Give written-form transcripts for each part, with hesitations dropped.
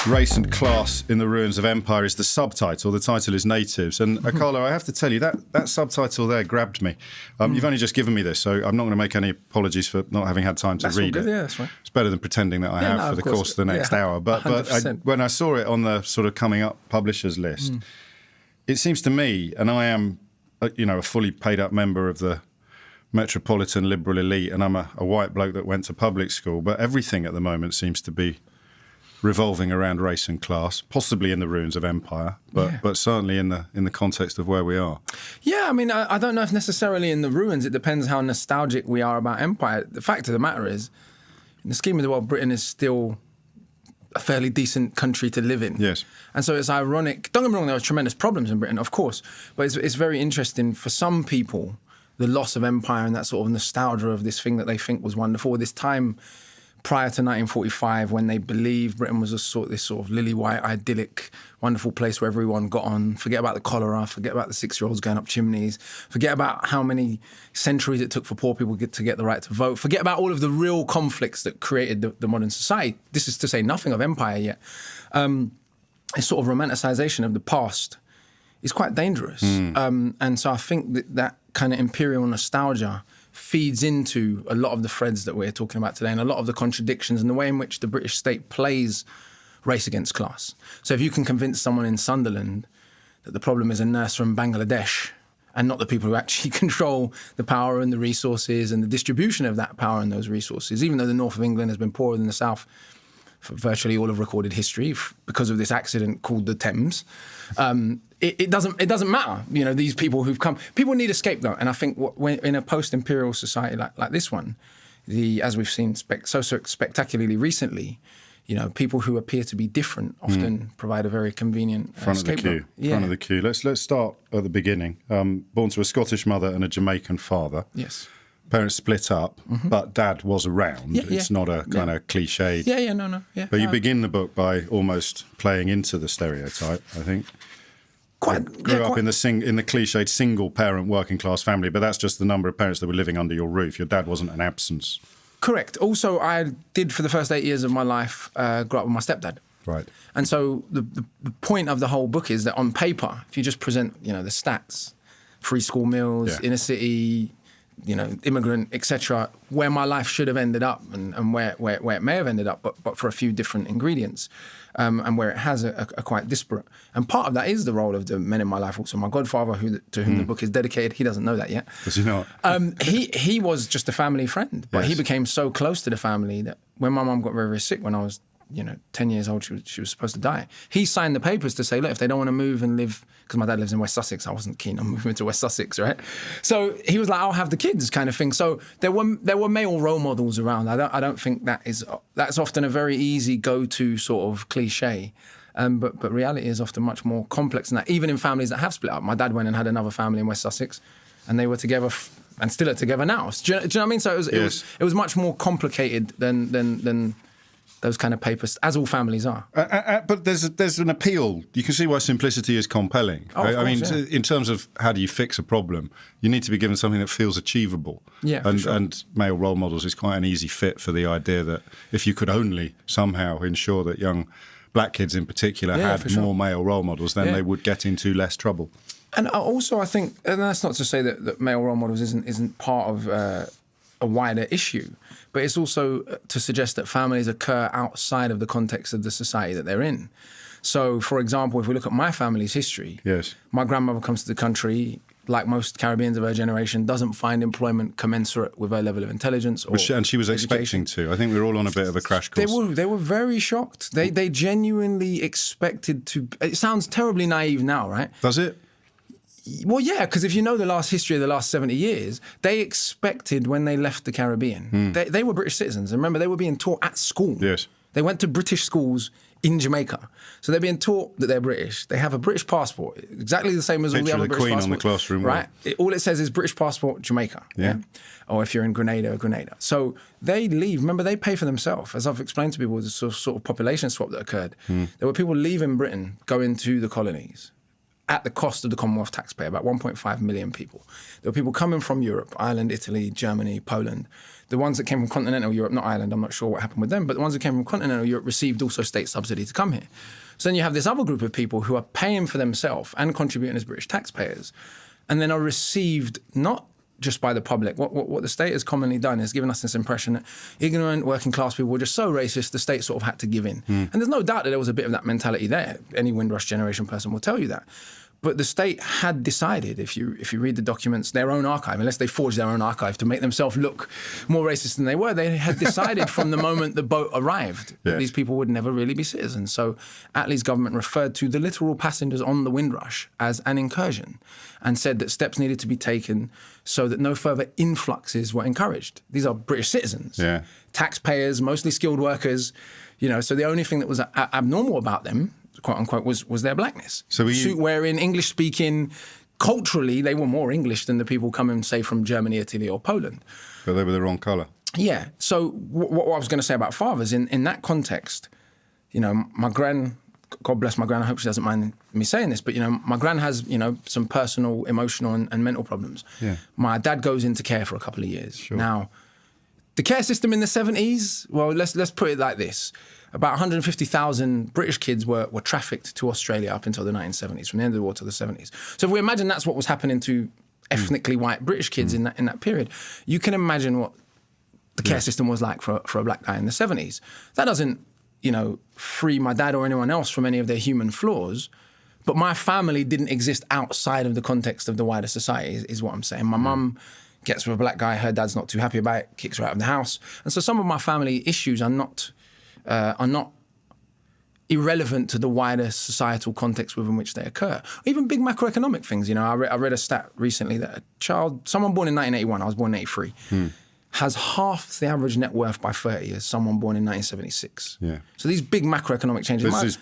Race and Class in the Ruins of Empire is the subtitle. The title is Natives. And Akala, I have to tell you, that subtitle there grabbed me. You've only just given me this, so I'm not going to make any apologies for not having had time to read it. Yeah, that's right. It's better than pretending that I have for the course of the next hour. But when I saw it on the sort of coming up publishers list, it seems to me, and I am, a fully paid up member of the metropolitan liberal elite, and I'm a white bloke that went to public school, but everything at the moment seems to be revolving around race and class, possibly in the ruins of empire, but certainly in the context of where we are. Yeah, I mean, I don't know if necessarily in the ruins. It depends how nostalgic we are about empire. The fact of the matter is, in the scheme of the world, Britain is still a fairly decent country to live in. Yes. And so it's ironic. Don't get me wrong, there were tremendous problems in Britain, of course, but it's very interesting for some people, the loss of empire and that sort of nostalgia of this thing that they think was wonderful, this time prior to 1945, when they believed Britain was this sort of lily-white, idyllic, wonderful place where everyone got on. Forget about the cholera, forget about the 6-year-olds going up chimneys, forget about how many centuries it took for poor people to get the right to vote, forget about all of the real conflicts that created the modern society. This is to say nothing of empire yet. This sort of romanticisation of the past is quite dangerous. And so I think that kind of imperial nostalgia feeds into a lot of the threads that we're talking about today and a lot of the contradictions and the way in which the British state plays race against class. So if you can convince someone in Sunderland that the problem is a nurse from Bangladesh and not the people who actually control the power and the resources and the distribution of that power and those resources, even though the north of England has been poorer than the south for virtually all of recorded history because of this accident called the Thames, it doesn't matter. These people who've come, people need a scapegoat. And I think when in a post-imperial society like this one, as we've seen so spectacularly recently, people who appear to be different often provide a very convenient scapegoat. Front of the queue. Let's start at the beginning. Born to a Scottish mother and a Jamaican father. Yes. Parents split up, but Dad was around. It's not a kind of cliched. No. But you begin the book by almost playing into the stereotype, I think. Grew up in the cliched single-parent working-class family, but that's just the number of parents that were living under your roof. Your dad wasn't an absence. Correct. Also, I did, for the first 8 years of my life, grow up with my stepdad. Right. And so the point of the whole book is that on paper, if you just present, the stats, free school meals, inner city, immigrant, etc., where my life should have ended up and where it may have ended up, but for a few different ingredients, and where it has a quite disparate. And part of that is the role of the men in my life. Also, my godfather, to whom the book is dedicated, he doesn't know that yet. Does he not? He was just a family friend, but he became so close to the family that when my mum got very, very sick when I was 10 years old, she was supposed to die. He signed the papers to say, look, if they don't want to move and live, because my dad lives in West Sussex, I wasn't keen on moving to West Sussex, right? So he was like, I'll have the kids kind of thing. So there were male role models around. I don't think that's often a very easy go-to sort of cliche. But reality is often much more complex than that, even in families that have split up. My dad went and had another family in West Sussex, and they were together and still are together now. Do you know what I mean? So it was much more complicated than those kind of papers, as all families are. But there's an appeal. You can see why simplicity is compelling. Right? In terms of how do you fix a problem, you need to be given something that feels achievable. Yeah, and male role models is quite an easy fit for the idea that if you could only somehow ensure that young black kids in particular had more male role models, then they would get into less trouble. And also, I think, and that's not to say that male role models isn't part of a wider issue, but it's also to suggest that families occur outside of the context of the society that they're in. So, for example, if we look at my family's history, my grandmother comes to the country, like most Caribbeans of her generation, doesn't find employment commensurate with her level of intelligence. And she was expecting to. I think we were all on a bit of a crash course. They were very shocked. They genuinely expected to. It sounds terribly naive now, right? Does it? Well, yeah, because if you know the history of the last 70 years, they expected when they left the Caribbean, they were British citizens. And remember, they were being taught at school. Yes. They went to British schools in Jamaica. So they're being taught that they're British. They have a British passport, exactly the same as all the other British passports. Queen on the classroom wall. Right? All it says is British passport, Jamaica. Yeah. Or if you're in Grenada. So they leave. Remember, they pay for themselves. As I've explained to people, the sort of population swap that occurred. There were people leaving Britain, going to the colonies, at the cost of the Commonwealth taxpayer, about 1.5 million people. There were people coming from Europe, Ireland, Italy, Germany, Poland. The ones that came from continental Europe, not Ireland, I'm not sure what happened with them, but the ones that came from continental Europe received also state subsidy to come here. So then you have this other group of people who are paying for themselves and contributing as British taxpayers, and then are received not just by the public. What the state has commonly done is given us this impression that ignorant working class people were just so racist, the state sort of had to give in. And there's no doubt that there was a bit of that mentality there. Any Windrush generation person will tell you that. But the state had decided, if you read the documents, their own archive, unless they forged their own archive to make themselves look more racist than they were, they had decided from the moment the boat arrived that these people would never really be citizens. So Attlee's government referred to the literal passengers on the Windrush as an incursion and said that steps needed to be taken so that no further influxes were encouraged. These are British citizens, taxpayers, mostly skilled workers, so the only thing that was abnormal about them, quote unquote, was their blackness. So suit wearing, English speaking, culturally they were more English than the people coming, say, from Germany, Italy or Poland. But they were the wrong colour. Yeah. So what I was going to say about fathers, in that context, my gran, God bless my gran, I hope she doesn't mind me saying this, but my gran has, some personal, emotional and mental problems. Yeah. My dad goes into care for a couple of years. Sure. Now, the care system in the 70s, well, let's put it like this. About 150,000 British kids were trafficked to Australia up until the 1970s, from the end of the war to the 70s. So if we imagine that's what was happening to ethnically white British kids in that period, you can imagine what the care system was like for a black guy in the 70s. That doesn't, free my dad or anyone else from any of their human flaws, but my family didn't exist outside of the context of the wider society, is what I'm saying. My mum gets with a black guy, her dad's not too happy about it, kicks her out of the house. And so some of my family issues are not irrelevant to the wider societal context within which they occur. Even big macroeconomic things. I read a stat recently that someone born in 1981, I was born in 83, has half the average net worth by 30 as someone born in 1976. Yeah. So these big macroeconomic changes.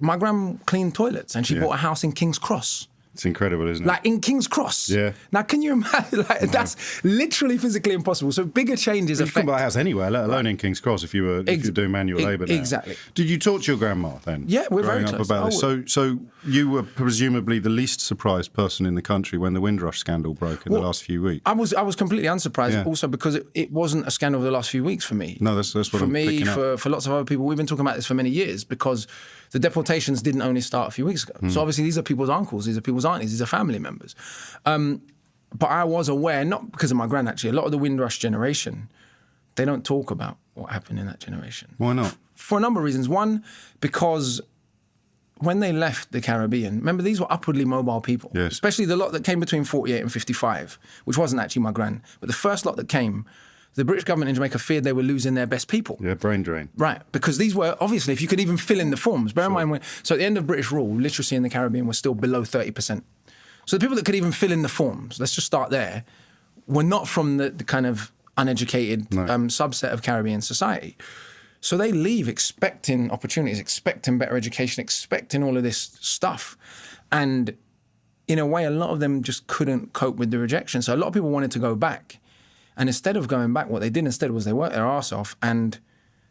My gran cleaned toilets and she bought a house in King's Cross. It's incredible, isn't it? Like in King's Cross. Yeah. Now, can you imagine? That's literally physically impossible. So bigger changes affect... You can buy a house anywhere, let alone in King's Cross, if you're doing manual labour now. Exactly. Did you talk to your grandma then? Yeah, we're very close. About this? So you were presumably the least surprised person in the country when the Windrush scandal broke in the last few weeks. I was completely unsurprised, also because it wasn't a scandal of the last few weeks for me. No, that's what I'm picking up. For lots of other people, we've been talking about this for many years because the deportations didn't only start a few weeks ago. So obviously these are people's uncles, these are people's aunties, these are family members. But I was aware, not because of my gran actually, a lot of the Windrush generation, they don't talk about what happened in that generation. Why not? For a number of reasons. One, because when they left the Caribbean, remember these were upwardly mobile people, especially the lot that came between 48 and 55, which wasn't actually my gran, but the first lot that came, the British government in Jamaica feared they were losing their best people. Yeah, brain drain. Right, because these were, obviously, if you could even fill in the forms, bear in mind, so at the end of British rule, literacy in the Caribbean was still below 30%. So the people that could even fill in the forms, let's just start there, were not from the kind of uneducated subset of Caribbean society. So they leave expecting opportunities, expecting better education, expecting all of this stuff. And in a way, a lot of them just couldn't cope with the rejection. So a lot of people wanted to go back. And instead of going back, what they did instead was they worked their arse off and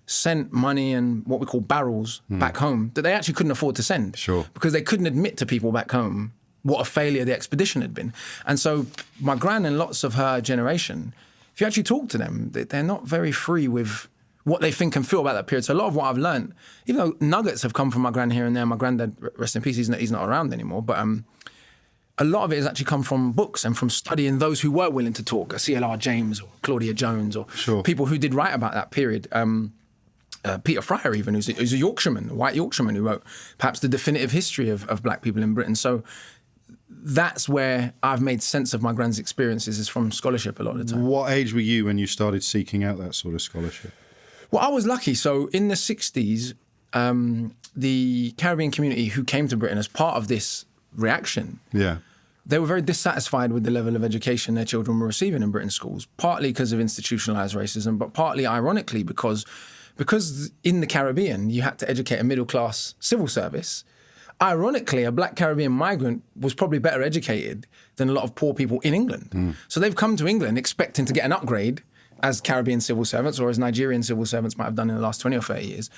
sent money and what we call barrels back home that they actually couldn't afford to send. Sure. Because they couldn't admit to people back home what a failure the expedition had been. And so my gran and lots of her generation, if you actually talk to them, they're not very free with what they think and feel about that period. So a lot of what I've learned, even though nuggets have come from my gran here and there, my granddad, rest in peace, he's not around anymore, but a lot of it has actually come from books and from studying those who were willing to talk, C.L.R. James or Claudia Jones or people who did write about that period. Peter Fryer even, who's a Yorkshireman, a white Yorkshireman who wrote perhaps the definitive history of black people in Britain. So that's where I've made sense of my gran's experiences, is from scholarship a lot of the time. What age were you when you started seeking out that sort of scholarship? Well, I was lucky. So in the 60s, the Caribbean community who came to Britain as part of this reaction, they were very dissatisfied with the level of education their children were receiving in Britain's schools, partly because of institutionalized racism, but partly ironically because in the Caribbean, you had to educate a middle-class civil service. Ironically, a black Caribbean migrant was probably better educated than a lot of poor people in England. So they've come to England expecting to get an upgrade as Caribbean civil servants or as Nigerian civil servants might have done in the last 20 or 30 years,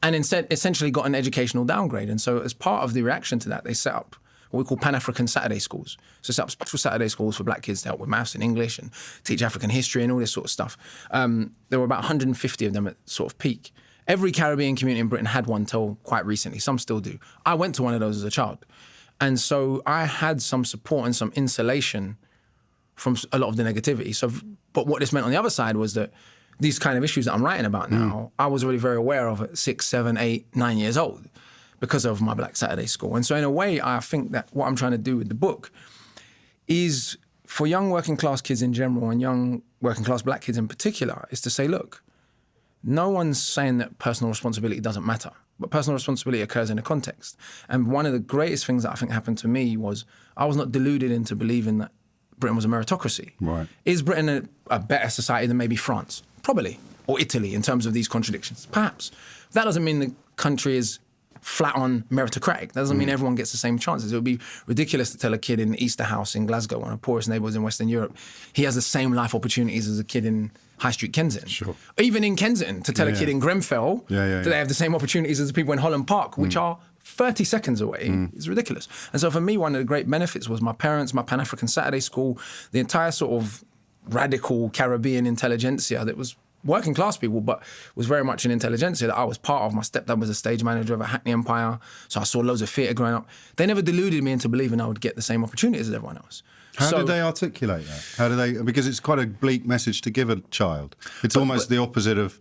and instead essentially got an educational downgrade. And so as part of the reaction to that, they set up what we call Pan-African Saturday schools. So set up special Saturday schools for black kids to help with maths and English and teach African history and all this sort of stuff. There were about 150 of them at sort of peak. Every Caribbean community in Britain had one till quite recently. Some still do. I went to one of those as a child. And so I had some support and some insulation from a lot of the negativity. So, but what this meant on the other side was that these kind of issues that I'm writing about now, I was already very aware of at 6, 7, 8, 9 years old because of my Black Saturday school. And so in a way, I think that what I'm trying to do with the book is for young working class kids in general and young working class black kids in particular, is to say, look, no one's saying that personal responsibility doesn't matter, but personal responsibility occurs in a context. And one of the greatest things that I think happened to me was I was not deluded into believing that Britain was a meritocracy. Right. Is Britain a better society than maybe France? Probably. Or Italy in terms of these contradictions? Perhaps. That doesn't mean the country is flat on meritocratic. That doesn't mean everyone gets the same chances. It would be ridiculous to tell a kid in Easterhouse in Glasgow, one of the poorest neighbourhoods in Western Europe, he has the same life opportunities as a kid in High Street Kensington. Sure. Even in Kensington, to tell a kid in Grenfell that they have the same opportunities as the people in Holland Park, which are 30 seconds away, is ridiculous. And so for me, one of the great benefits was my parents, my Pan-African Saturday school, the entire sort of radical Caribbean intelligentsia that was working class people, but was very much an intelligentsia that I was part of. My stepdad was a stage manager of a Hackney Empire, so I saw loads of theatre growing up. They never deluded me into believing I would get the same opportunities as everyone else. How did they articulate that? How do they? Because it's quite a bleak message to give a child. It's almost the opposite of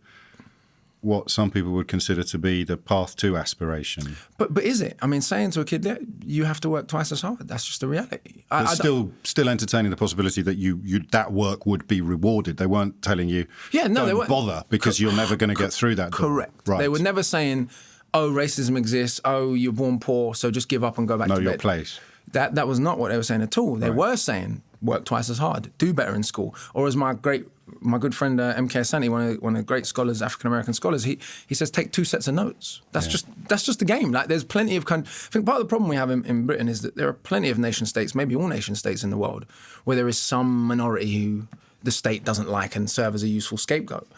what some people would consider to be the path to aspiration. But is it? I mean, saying to a kid, yeah, you have to work twice as hard. That's just the reality. But still entertaining the possibility that you that work would be rewarded. They weren't telling you, they weren't bother because you're never going to get through that. Correct. Right. They were never saying, oh, racism exists. Oh, you're born poor, so just give up and go back to bed. Know your place. That was not what they were saying at all. They were saying, work twice as hard, do better in school. Or as my good friend M.K. Asante, one of the great scholars, African-American scholars, he says, take 2 sets of notes. That's just the game. Like, there's plenty of I think part of the problem we have in Britain is that there are plenty of nation states, maybe all nation states in the world, where there is some minority who the state doesn't like and serve as a useful scapegoat.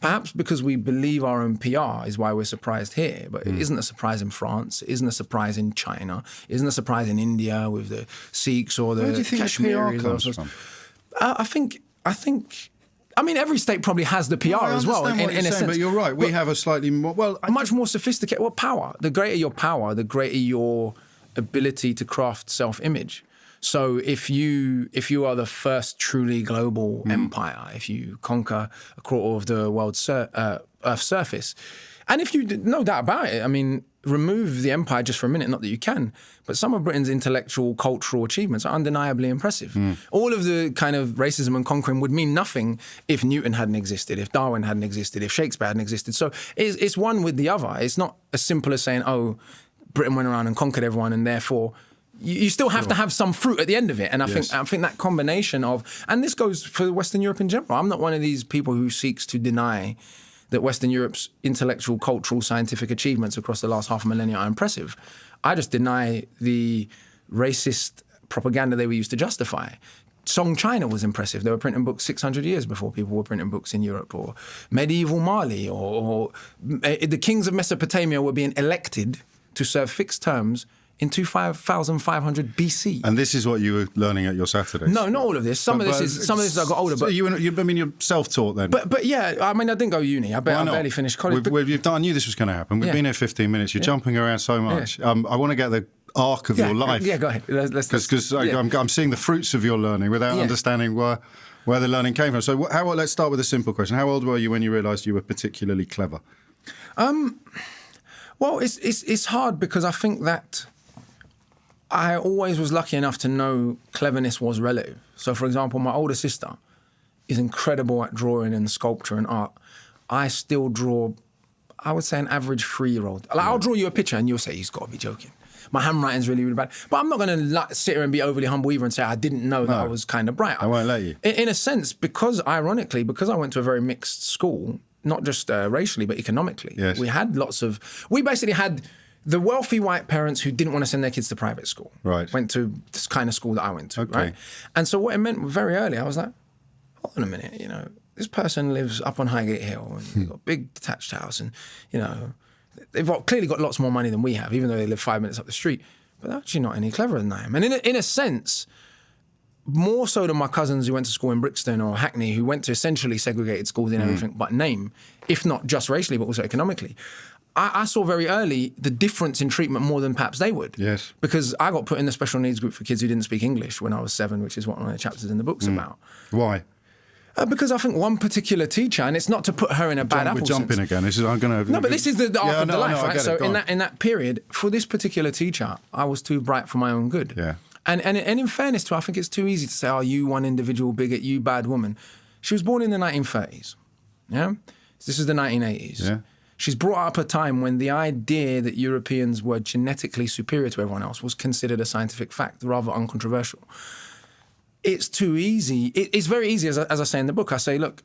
Perhaps because we believe our own PR is why we're surprised here, but it isn't a surprise in France, it isn't a surprise in China, it isn't a surprise in India with the Sikhs or the Kashmiris. Where do you think the PR comes from? I mean, every state probably has the PR as well. In a sense. But you're right. We have a slightly more much more sophisticated. Well, power. The greater your power, the greater your ability to craft self-image. So if you are the first truly global empire, if you conquer a quarter of the world's Earth's surface, and if you, no doubt about it, I mean, remove the empire just for a minute, not that you can, but some of Britain's intellectual, cultural achievements are undeniably impressive. All of the kind of racism and conquering would mean nothing if Newton hadn't existed, if Darwin hadn't existed, if Shakespeare hadn't existed. So it's one with the other. It's not as simple as saying, oh, Britain went around and conquered everyone and therefore you still have to have some fruit at the end of it. And I think that combination of, and this goes for Western Europe in general. I'm not one of these people who seeks to deny that Western Europe's intellectual, cultural, scientific achievements across the last half a millennia are impressive. I just deny the racist propaganda they were used to justify. Song China was impressive. They were printing books 600 years before people were printing books in Europe, or medieval Mali, or the kings of Mesopotamia were being elected to serve fixed terms in 2500 BC. And this is what you were learning at your Saturdays? No, not all of this. Some of this is I got older. So but you're self-taught then? But yeah, I mean, I didn't go to uni. I barely finished college. I knew this was going to happen. We've been here 15 minutes. You're jumping around so much. I want to get the arc of your life. Yeah, go ahead. Because I'm seeing the fruits of your learning without understanding where the learning came from. So let's start with a simple question. How old were you when you realised you were particularly clever? Well, it's hard because I think that I always was lucky enough to know cleverness was relative. So, for example, my older sister is incredible at drawing and sculpture and art. I still draw, I would say, an average 3-year-old. Like, I'll draw you a picture and you'll say, he's got to be joking. My handwriting's really, really bad. But I'm not going to sit here and be overly humble either and say I didn't know that I was kind of bright. I won't let you. In a sense, because I went to a very mixed school, not just racially, but economically. Yes. We basically had the wealthy white parents who didn't want to send their kids to private school. Right. Went to this kind of school that I went to, okay. right? And so what it meant very early, I was like, hold on a minute, this person lives up on Highgate Hill and they've got a big detached house and, they've clearly got lots more money than we have, even though they live 5 minutes up the street. but they're actually not any cleverer than I am. And in a sense, more so than my cousins who went to school in Brixton or Hackney, who went to essentially segregated schools in everything but name, if not just racially, but also economically, I saw very early the difference in treatment more than perhaps they would. Yes. Because I got put in the special needs group for kids who didn't speak English when I was 7, which is what one of the chapters in the book's about. Why? Because I think one particular teacher, and it's not to put her in a bad apple We're jumping sense. again. No, but this is the arc of the life, right? So in that period, for this particular teacher, I was too bright for my own good. Yeah. And in fairness to her, I think it's too easy to say, oh, you one individual bigot, you bad woman. She was born in the 1930s. Yeah? This is the 1980s. Yeah. She's brought up a time when the idea that Europeans were genetically superior to everyone else was considered a scientific fact, rather uncontroversial. It's too easy. It's very easy, as I say in the book. I say, look,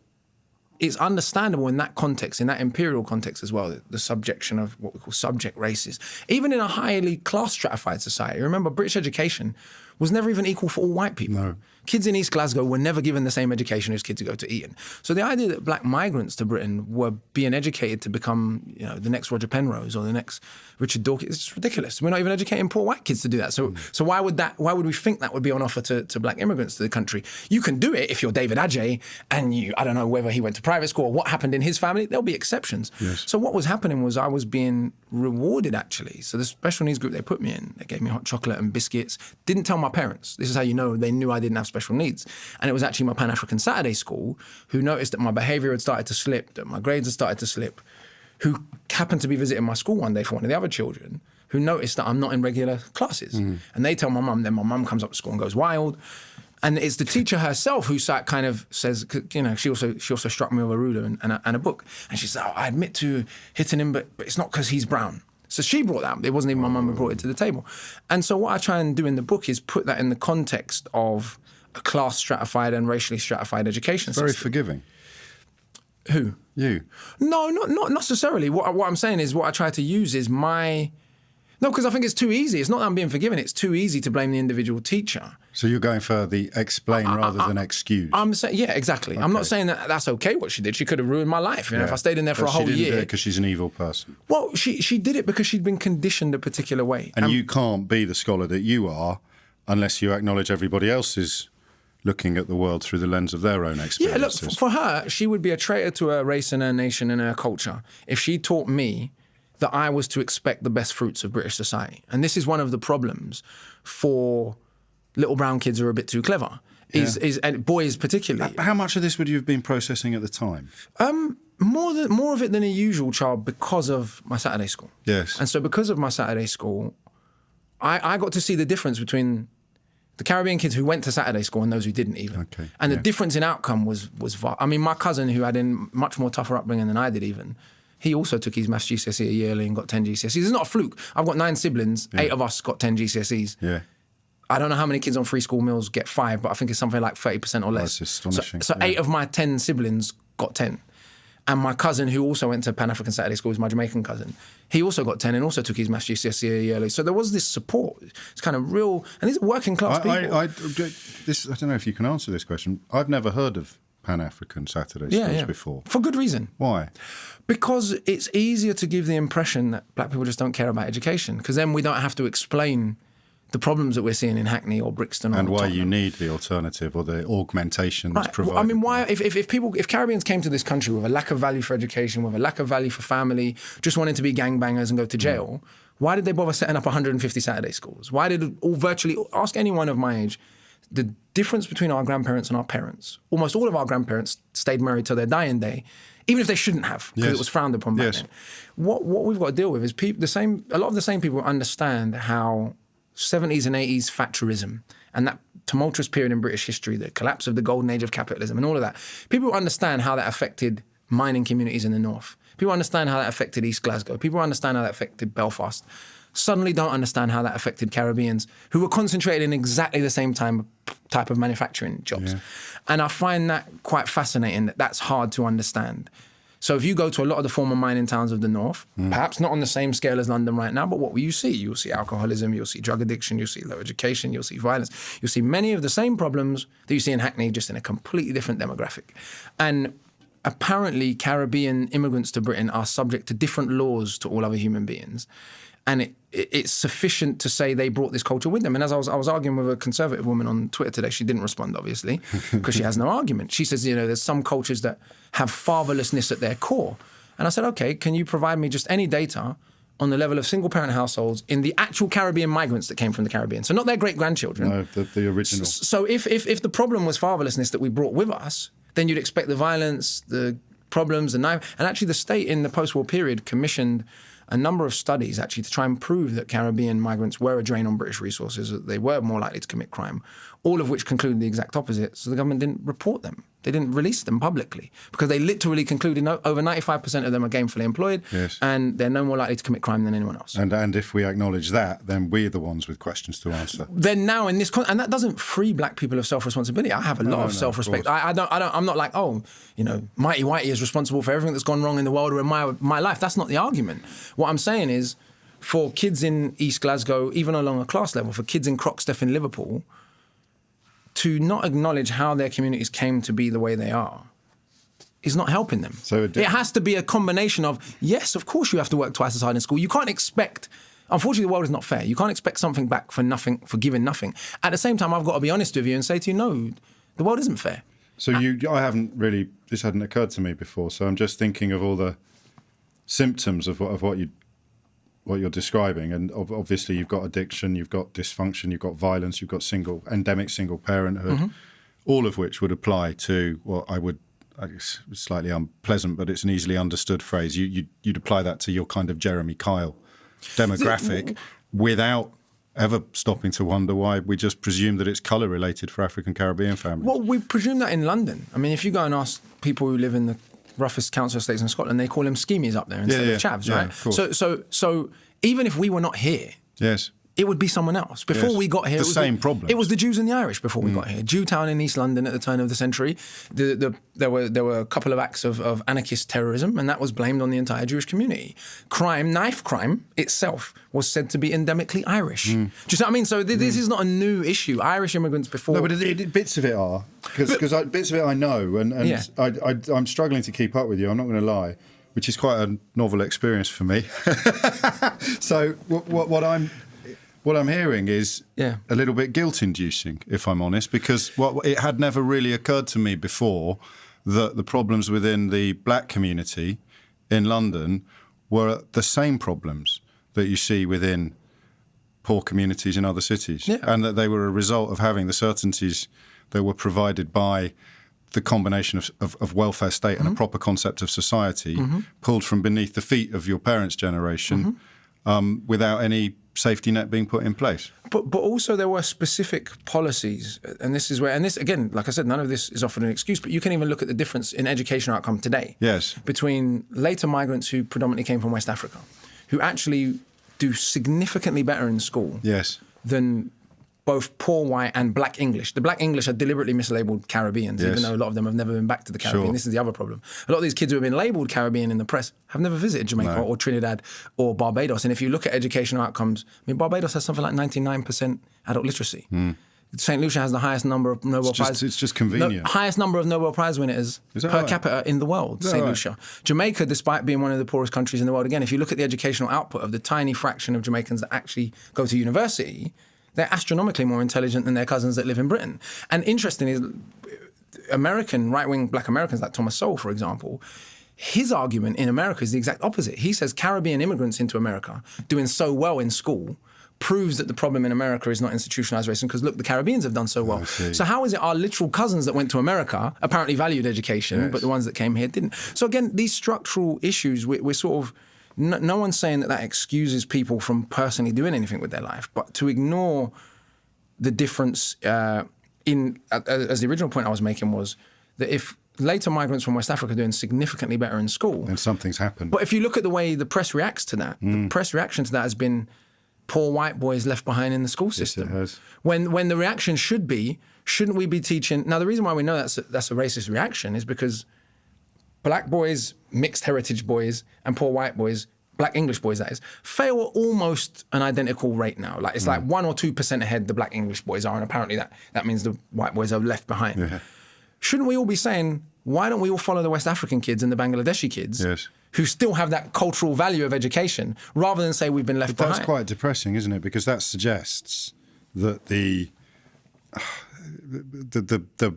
it's understandable in that context, in that imperial context as well, the subjection of what we call subject races. Even in a highly class stratified society, remember, British education was never even equal for all white people. No. Kids in East Glasgow were never given the same education as kids who go to Eton. So the idea that black migrants to Britain were being educated to become, the next Roger Penrose or the next Richard Dawkins, it's ridiculous. We're not even educating poor white kids to do that. So why would we think that would be on offer to black immigrants to the country? You can do it if you're David Adjaye and I don't know whether he went to private school or what happened in his family, there'll be exceptions. Yes. So what was happening was I was being rewarded, actually. So the special needs group they put me in, they gave me hot chocolate and biscuits, didn't tell my parents. This is how you know they knew I didn't have special needs. And it was actually my Pan-African Saturday school who noticed that my behaviour had started to slip, that my grades had started to slip, who happened to be visiting my school one day for one of the other children, who noticed that I'm not in regular classes. And they tell my mum, then my mum comes up to school and goes wild. And it's the teacher herself who kind of says, she also struck me with a ruler and a book. And she said, oh, I admit to hitting him, but it's not because he's brown. So she brought that. It wasn't even my mum who brought it to the table. And so what I try and do in the book is put that in the context of a class stratified and racially stratified education system. Very forgiving. Who? You. No, not necessarily. What I'm saying is what I try to use is No, because I think it's too easy. It's not that I'm being forgiven. It's too easy to blame the individual teacher. So you're going for the explain rather than excuse. I'm saying, yeah, exactly. Okay. I'm not saying that that's okay what she did. She could have ruined my life. If I stayed in there for a whole year. She didn't do it because she's an evil person. Well, she did it because she'd been conditioned a particular way. And you can't be the scholar that you are unless you acknowledge everybody else is looking at the world through the lens of their own experiences. Yeah, look, for her, she would be a traitor to her race and her nation and her culture if she taught me that I was to expect the best fruits of British society. And this is one of the problems for little brown kids who are a bit too clever, and boys particularly. How much of this would you have been processing at the time? More of it than a usual child because of my Saturday school. Yes. And so because of my Saturday school, I got to see the difference between the Caribbean kids who went to Saturday school and those who didn't even. Okay. And the difference in outcome was vast. I mean, my cousin, who had a much more tougher upbringing than I did even, he also took his maths GCSE yearly and got 10 GCSEs. It's not a fluke. I've got 9 siblings. 8 of us got 10 GCSEs. Yeah. I don't know how many kids on free school meals get 5, but I think it's something like 30% or less. That's astonishing. So 8 of my 10 siblings got 10. And my cousin, who also went to Pan-African Saturday School, is my Jamaican cousin. He also got 10 and also took his maths GCSE yearly. So there was this support. It's kind of real, and these are working class people. I don't know if you can answer this question. I've never heard of Pan-African Saturday schools before. For good reason. Why? Because it's easier to give the impression that black people just don't care about education, because then we don't have to explain the problems that we're seeing in Hackney or Brixton or and why Tottenham. You need the alternative or the augmentation that's provided. I mean, why if Caribbeans came to this country with a lack of value for education, with a lack of value for family, just wanting to be gangbangers and go to jail, why did they bother setting up 150 Saturday schools? Why did ask anyone of my age, the difference between our grandparents and our parents, almost all of our grandparents stayed married till their dying day, even if they shouldn't have, because it was frowned upon back then. What we've got to deal with is a lot of the same people understand how 70s and 80s Thatcherism and that tumultuous period in British history, the collapse of the golden age of capitalism and all of that, people understand how that affected mining communities in the north. People understand how that affected East Glasgow. People understand how that affected Belfast. Suddenly don't understand how that affected Caribbeans who were concentrated in exactly the same type of manufacturing jobs. Yeah. And I find that quite fascinating, that's hard to understand. So if you go to a lot of the former mining towns of the north, perhaps not on the same scale as London right now, but what will you see? You'll see alcoholism, you'll see drug addiction, you'll see low education, you'll see violence. You'll see many of the same problems that you see in Hackney, just in a completely different demographic. And apparently Caribbean immigrants to Britain are subject to different laws to all other human beings. And it's sufficient to say they brought this culture with them. And as I was arguing with a conservative woman on Twitter today, she didn't respond, obviously, because she has no argument. She says, there's some cultures that have fatherlessness at their core. And I said, okay, can you provide me just any data on the level of single-parent households in the actual Caribbean migrants that came from the Caribbean? So not their great-grandchildren. No, the original. So if the problem was fatherlessness that we brought with us, then you'd expect the violence, the problems, the knife. And actually the state in the post-war period commissioned a number of studies actually to try and prove that Caribbean migrants were a drain on British resources, that they were more likely to commit crime, all of which concluded the exact opposite. So the government didn't report them. They didn't release them publicly because they literally concluded over 95% of them are gainfully employed, yes, and they're no more likely to commit crime than anyone else. And if we acknowledge that, then we're the ones with questions to answer. Then now in this, and that doesn't free black people of self-responsibility. I have a lot of self-respect. I'm not like, Mighty Whitey is responsible for everything that's gone wrong in the world or in my life. That's not the argument. What I'm saying is, for kids in East Glasgow, even along a class level, for kids in Croxteth in Liverpool, to not acknowledge how their communities came to be the way they are is not helping them. So it has to be a combination of, yes, of course you have to work twice as hard in school. You can't expect, unfortunately the world is not fair. You can't expect something back for nothing, for giving nothing. At the same time, I've got to be honest with you and say to you, no, the world isn't fair. So this hadn't occurred to me before. So I'm just thinking of all the symptoms of what you're describing, and obviously you've got addiction, you've got dysfunction, you've got violence, you've got endemic single parenthood, all of which would apply to what I guess it's slightly unpleasant, but it's an easily understood phrase. You'd apply that to your kind of Jeremy Kyle demographic without ever stopping to wonder why we just presume that it's colour related for African Caribbean families. Well, we presume that in London. I mean, if you go and ask people who live in the roughest council estates in Scotland, they call them schemies up there instead of chavs, right? Of course. So even if we were not here, yes, it would be someone else. Before we got here, the same problem. It was the Jews and the Irish before we got here. Jewtown in East London at the turn of the century, there were a couple of acts of anarchist terrorism, and that was blamed on the entire Jewish community. Knife crime itself was said to be endemically Irish. Do you see what I mean? So this is not a new issue. Irish immigrants before. No, but bits of it are, because bits of it I know, and I'm struggling to keep up with you. I'm not going to lie, which is quite a novel experience for me. So what I'm hearing is a little bit guilt-inducing, if I'm honest, because it had never really occurred to me before that the problems within the black community in London were the same problems that you see within poor communities in other cities, and that they were a result of having the certainties that were provided by the combination of welfare state and a proper concept of society pulled from beneath the feet of your parents' generation without any safety net being put in place. But also there were specific policies, and this again, like I said, none of this is often an excuse, but you can even look at the difference in education outcome today between later migrants who predominantly came from West Africa, who actually do significantly better in school than both poor white and black English. The black English are deliberately mislabeled Caribbeans, even though a lot of them have never been back to the Caribbean. This is the other problem. A lot of these kids who have been labelled Caribbean in the press have never visited Jamaica or Trinidad or Barbados. And if you look at educational outcomes, I mean, Barbados has something like 99% adult literacy. St. Lucia has the highest number of Nobel Prize. It's just convenient. Highest number of Nobel Prize winners per capita in the world, St. Lucia. Jamaica, despite being one of the poorest countries in the world, again, if you look at the educational output of the tiny fraction of Jamaicans that actually go to university, they're astronomically more intelligent than their cousins that live in Britain. And interesting is, American, right-wing black Americans like Thomas Sowell, for example, his argument in America is the exact opposite. He says Caribbean immigrants into America doing so well in school proves that the problem in America is not institutionalized racism, because look, the Caribbeans have done so well. So how is it our literal cousins that went to America apparently valued education, but the ones that came here didn't? So again, these structural issues, we're sort of, no one's saying that excuses people from personally doing anything with their life, but to ignore the difference as the original point I was making was that if later migrants from West Africa are doing significantly better in school, then something's happened. But if you look at the way the press reacts to that, the press reaction to that has been poor white boys left behind in the school system. Yes, it has. When the reaction should be, shouldn't we be teaching? Now, the reason why we know that's a racist reaction is because black boys, mixed heritage boys, and poor white boys, black English boys that is, fail at almost an identical rate now. Like it's like 1 or 2% ahead the black English boys are, and apparently that means the white boys are left behind. Shouldn't we all be saying, why don't we all follow the West African kids and the Bangladeshi kids who still have that cultural value of education, rather than say we've been left behind? That's quite depressing, isn't it? Because that suggests that the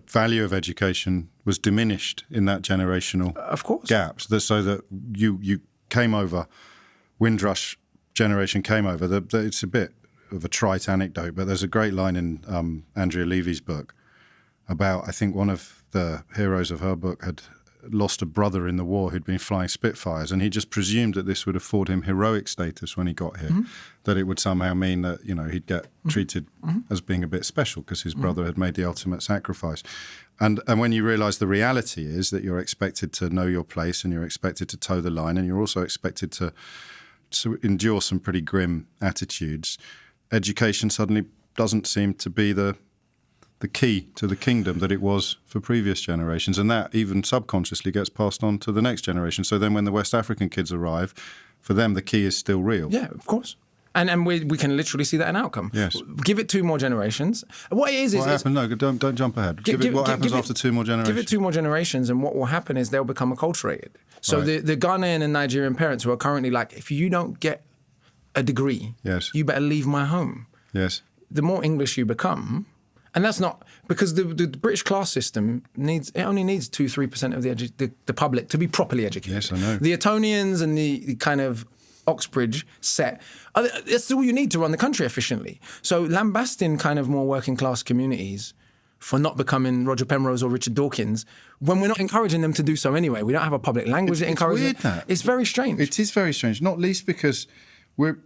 value of education was diminished in that generational gaps. So that you came over, Windrush generation came over. It's a bit of a trite anecdote, but there's a great line in Andrea Levy's book about, I think one of the heroes of her book had lost a brother in the war who'd been flying Spitfires, and he just presumed that this would afford him heroic status when he got here, that it would somehow mean that, you know, he'd get treated as being a bit special because his brother had made the ultimate sacrifice. And when you realise the reality is that you're expected to know your place and you're expected to toe the line and you're also expected to endure some pretty grim attitudes, education suddenly doesn't seem to be the key to the kingdom that it was for previous generations. And that even subconsciously gets passed on to the next generation. So then when the West African kids arrive, for them the key is still real. Yeah, of course. And we can literally see that in outcome. Yes. Give it 2 more generations. What happens? No, don't jump ahead. What happens after 2 more generations? Give it 2 more generations, and what will happen is they'll become acculturated. So the Ghanaian and Nigerian parents who are currently like, if you don't get a degree, you better leave my home. Yes. The more English you become, and that's not because the British class system only needs 2-3% of the public to be properly educated. Yes, I know. The Etonians and the kind of Oxbridge set, that's all you need to run the country efficiently. So lambasting kind of more working class communities for not becoming Roger Penrose or Richard Dawkins, when we're not encouraging them to do so anyway. We don't have a public language that encourages it. It's very strange. It is very strange, not least because we're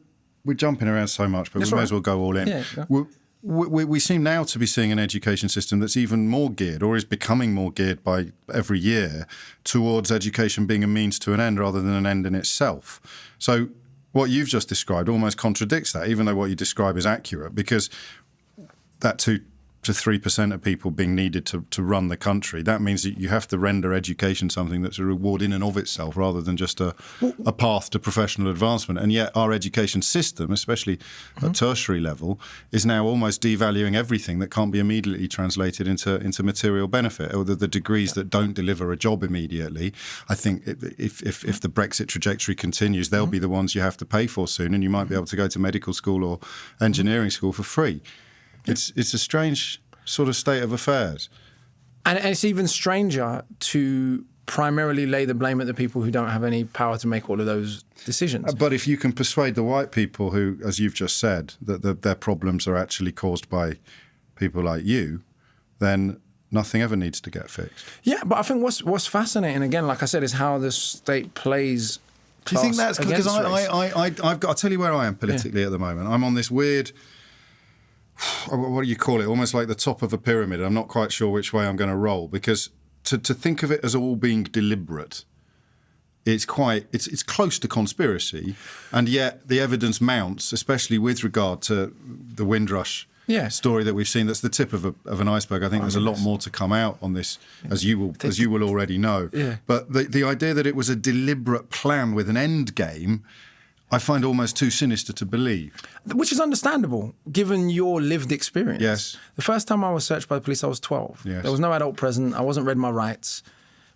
jumping around so much, but we may as well go all in. Yeah. We seem now to be seeing an education system that's even more geared, or is becoming more geared by every year, towards education being a means to an end rather than an end in itself. So what you've just described almost contradicts that, even though what you describe is accurate, because that 2 to 3% of people being needed to run the country, that means that you have to render education something that's a reward in and of itself rather than just a path to professional advancement. And yet our education system, especially at tertiary level, is now almost devaluing everything that can't be immediately translated into material benefit, or the degrees that don't deliver a job immediately. I think if the Brexit trajectory continues, they'll be the ones you have to pay for soon, and you might be able to go to medical school or engineering school for free. It's a strange sort of state of affairs. And it's even stranger to primarily lay the blame at the people who don't have any power to make all of those decisions. But if you can persuade the white people who, as you've just said, that their problems are actually caused by people like you, then nothing ever needs to get fixed. Yeah, but I think what's fascinating, again, like I said, is how the state plays class. Do you think that's because I'll tell you where I am politically at the moment. I'm on this weird, what do you call it? Almost like the top of a pyramid. I'm not quite sure which way I'm going to roll, because to think of it as all being deliberate, it's close to conspiracy, and yet the evidence mounts, especially with regard to the Windrush story that we've seen. That's the tip of an iceberg. I think there's a lot more to come out on this, as you will already know. Yeah. But the idea that it was a deliberate plan with an end game, I find almost too sinister to believe. Which is understandable, given your lived experience. Yes. The first time I was searched by the police, I was 12. Yes. There was no adult present. I wasn't read my rights.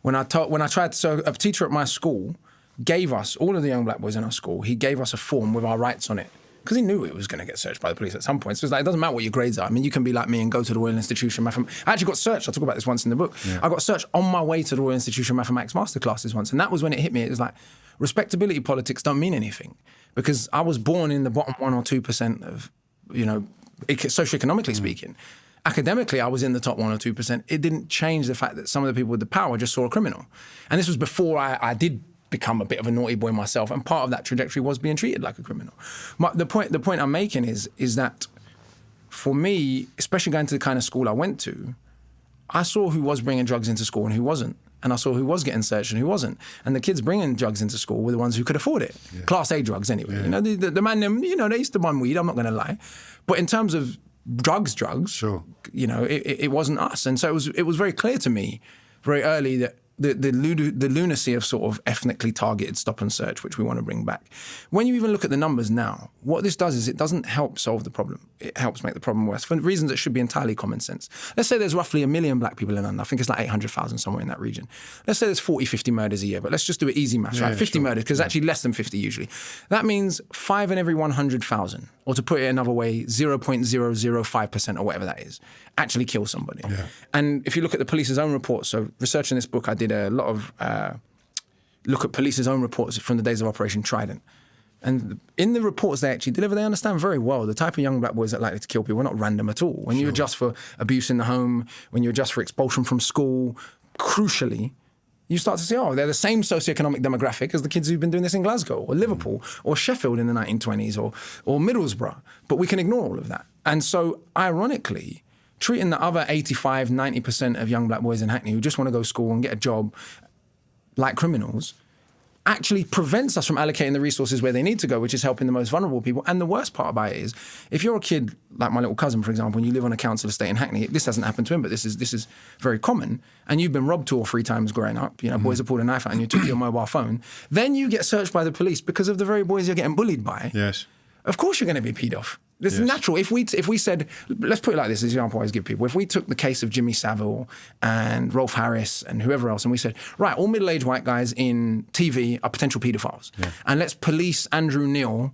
So a teacher at my school gave us, all of the young black boys in our school, he gave us a form with our rights on it, because he knew it was going to get searched by the police at some point. So it's like, it doesn't matter what your grades are. I mean, you can be like me and go to the Royal Institution of Mathematics. I actually got searched. I talk about this once in the book. Yeah. I got searched on my way to the Royal Institution of Mathematics masterclasses once. And that was when it hit me. It was like, respectability politics don't mean anything, because I was born in the bottom 1 or 2% of, socioeconomically speaking. Academically, I was in the top 1 or 2%. It didn't change the fact that some of the people with the power just saw a criminal. And this was before I did become a bit of a naughty boy myself, and part of that trajectory was being treated like a criminal. The point I'm making is that for me, especially going to the kind of school I went to, I saw who was bringing drugs into school and who wasn't. And I saw who was getting searched and who wasn't. And the kids bringing drugs into school were the ones who could afford it. Yeah. Class A drugs anyway. Yeah. The man, they used to buy weed, I'm not going to lie. But in terms of drugs, sure. It wasn't us. And so it was very clear to me very early that the lunacy of sort of ethnically targeted stop and search, which we want to bring back. When you even look at the numbers now, what this does is it doesn't help solve the problem. It helps make the problem worse for reasons that should be entirely common sense. Let's say there's roughly 1 million black people in London. I think it's like 800,000 somewhere in that region. Let's say there's 40, 50 murders a year, but let's just do it easy maths, right? 50 murders, because actually less than 50 usually. That means 5 in every 100,000, or to put it another way, 0.005% or whatever that is, actually kill somebody. Yeah. And if you look at the police's own reports, so researching this book, I did a lot of look at police's own reports from the days of Operation Trident. And in the reports they actually deliver, they understand very well the type of young black boys that are likely to kill people are not random at all. When you adjust for abuse in the home, when you adjust for expulsion from school, crucially, you start to see, oh, they're the same socioeconomic demographic as the kids who've been doing this in Glasgow or Liverpool or Sheffield in the 1920s or Middlesbrough. But we can ignore all of that. And so, ironically, treating the other 85, 90% of young black boys in Hackney who just want to go to school and get a job like criminals actually prevents us from allocating the resources where they need to go, which is helping the most vulnerable people. And the worst part about it is, if you're a kid like my little cousin, for example, and you live on a council estate in Hackney, this hasn't happened to him, but this is very common, and you've been robbed 2 or 3 times growing up, boys have pulled a knife out and you took your mobile phone, then you get searched by the police because of the very boys you're getting bullied by. Yes. Of course you're going to be peed off. This is natural. If we said, let's put it like this, this example I always give people. If we took the case of Jimmy Savile and Rolf Harris and whoever else, and we said, right, all middle-aged white guys in TV are potential paedophiles. Yeah. And let's police Andrew Neil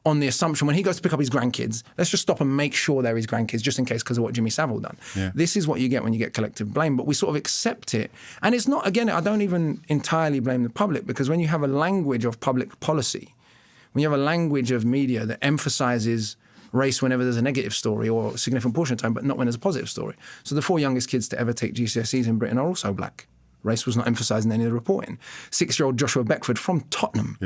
on the assumption when he goes to pick up his grandkids, let's just stop and make sure they're his grandkids just in case because of what Jimmy Savile done. Yeah. This is what you get when you get collective blame, but we sort of accept it. And it's not, again, I don't even entirely blame the public, because when you have a language of public policy, when you have a language of media that emphasizes race whenever there's a negative story or a significant portion of time, but not when there's a positive story. So the 4 youngest kids to ever take GCSEs in Britain are also black. Race was not emphasised in any of the reporting. 6-year-old Joshua Beckford from Tottenham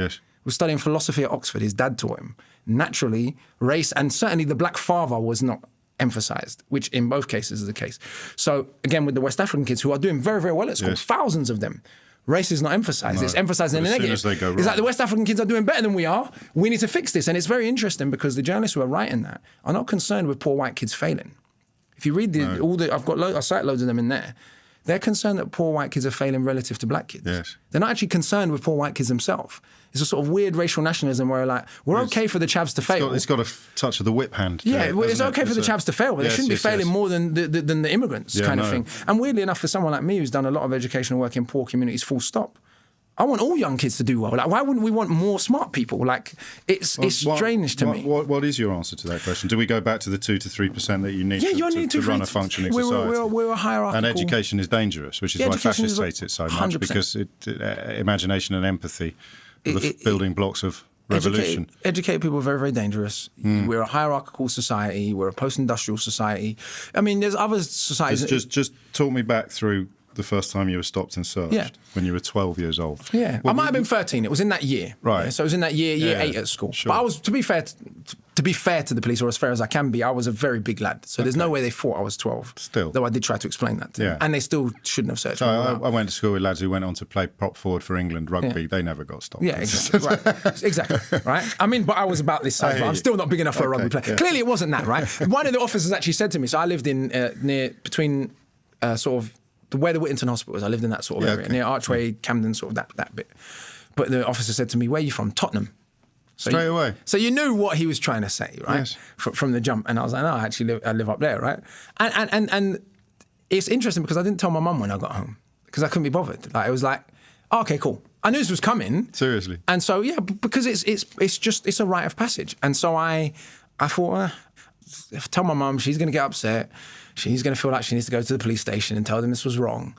was studying philosophy at Oxford. His dad taught him. Naturally, race and certainly the black father was not emphasised, which in both cases is the case. So again, with the West African kids who are doing very, very well at school, thousands of them, race is not emphasised. No. It's emphasised in the negative. As they go wrong. It's like the West African kids are doing better than we are. We need to fix this. And it's very interesting because the journalists who are writing that are not concerned with poor white kids failing. If you read I cite loads of them in there. They're concerned that poor white kids are failing relative to black kids. Yes. They're not actually concerned with poor white kids themselves. It's a sort of weird racial nationalism where we're okay for the chavs to fail. It's got a touch of the whip hand. It's okay for the chavs to fail, but they shouldn't be failing more than the immigrants of thing. And weirdly enough, for someone like me who's done a lot of educational work in poor communities, full stop, I want all young kids to do well. Like, why wouldn't we want more smart people? Like, it's strange to me. What is your answer to that question? Do we go back to the 2 to 3% that you need to run a functioning society? We're a hierarchical. And education is dangerous, which is why fascists hate it so much, 100%. Because imagination and empathy are the building blocks of revolution. Educate people are very, very dangerous. We're a hierarchical society. We're a post-industrial society. I mean, there's other societies. Just talk me back through the first time you were stopped and searched when you were 12 years old. Yeah, I might have been 13. It was in that year. Right. Yeah? So it was in that year 8 at school. Sure. But I was, to be fair to the police, or as fair as I can be, I was a very big lad. So there's no way they thought I was 12. Still. Though I did try to explain that to them. And they still shouldn't have searched me. I went to school with lads who went on to play prop forward for England rugby. They never got stopped. Yeah, exactly. Right. Exactly. Right. I mean, but I was about this size, but I'm still not big enough for a rugby player. Yeah. Clearly it wasn't that, right? One of the officers actually said to me, so I lived in between sort of where the Whittington Hospital is. I lived in that sort of area, near Archway, Camden, sort of that bit. But the officer said to me, "Where are you from?" Tottenham. Straight away. So you knew what he was trying to say, right? Yes. From the jump. And I was like, no, I live up there, right? And it's interesting because I didn't tell my mum when I got home because I couldn't be bothered. Like, it was like, oh, okay, cool. I knew this was coming. Seriously. And so, because it's a rite of passage. And so I thought, if I tell my mum, she's going to get upset. She's going to feel like she needs to go to the police station and tell them this was wrong.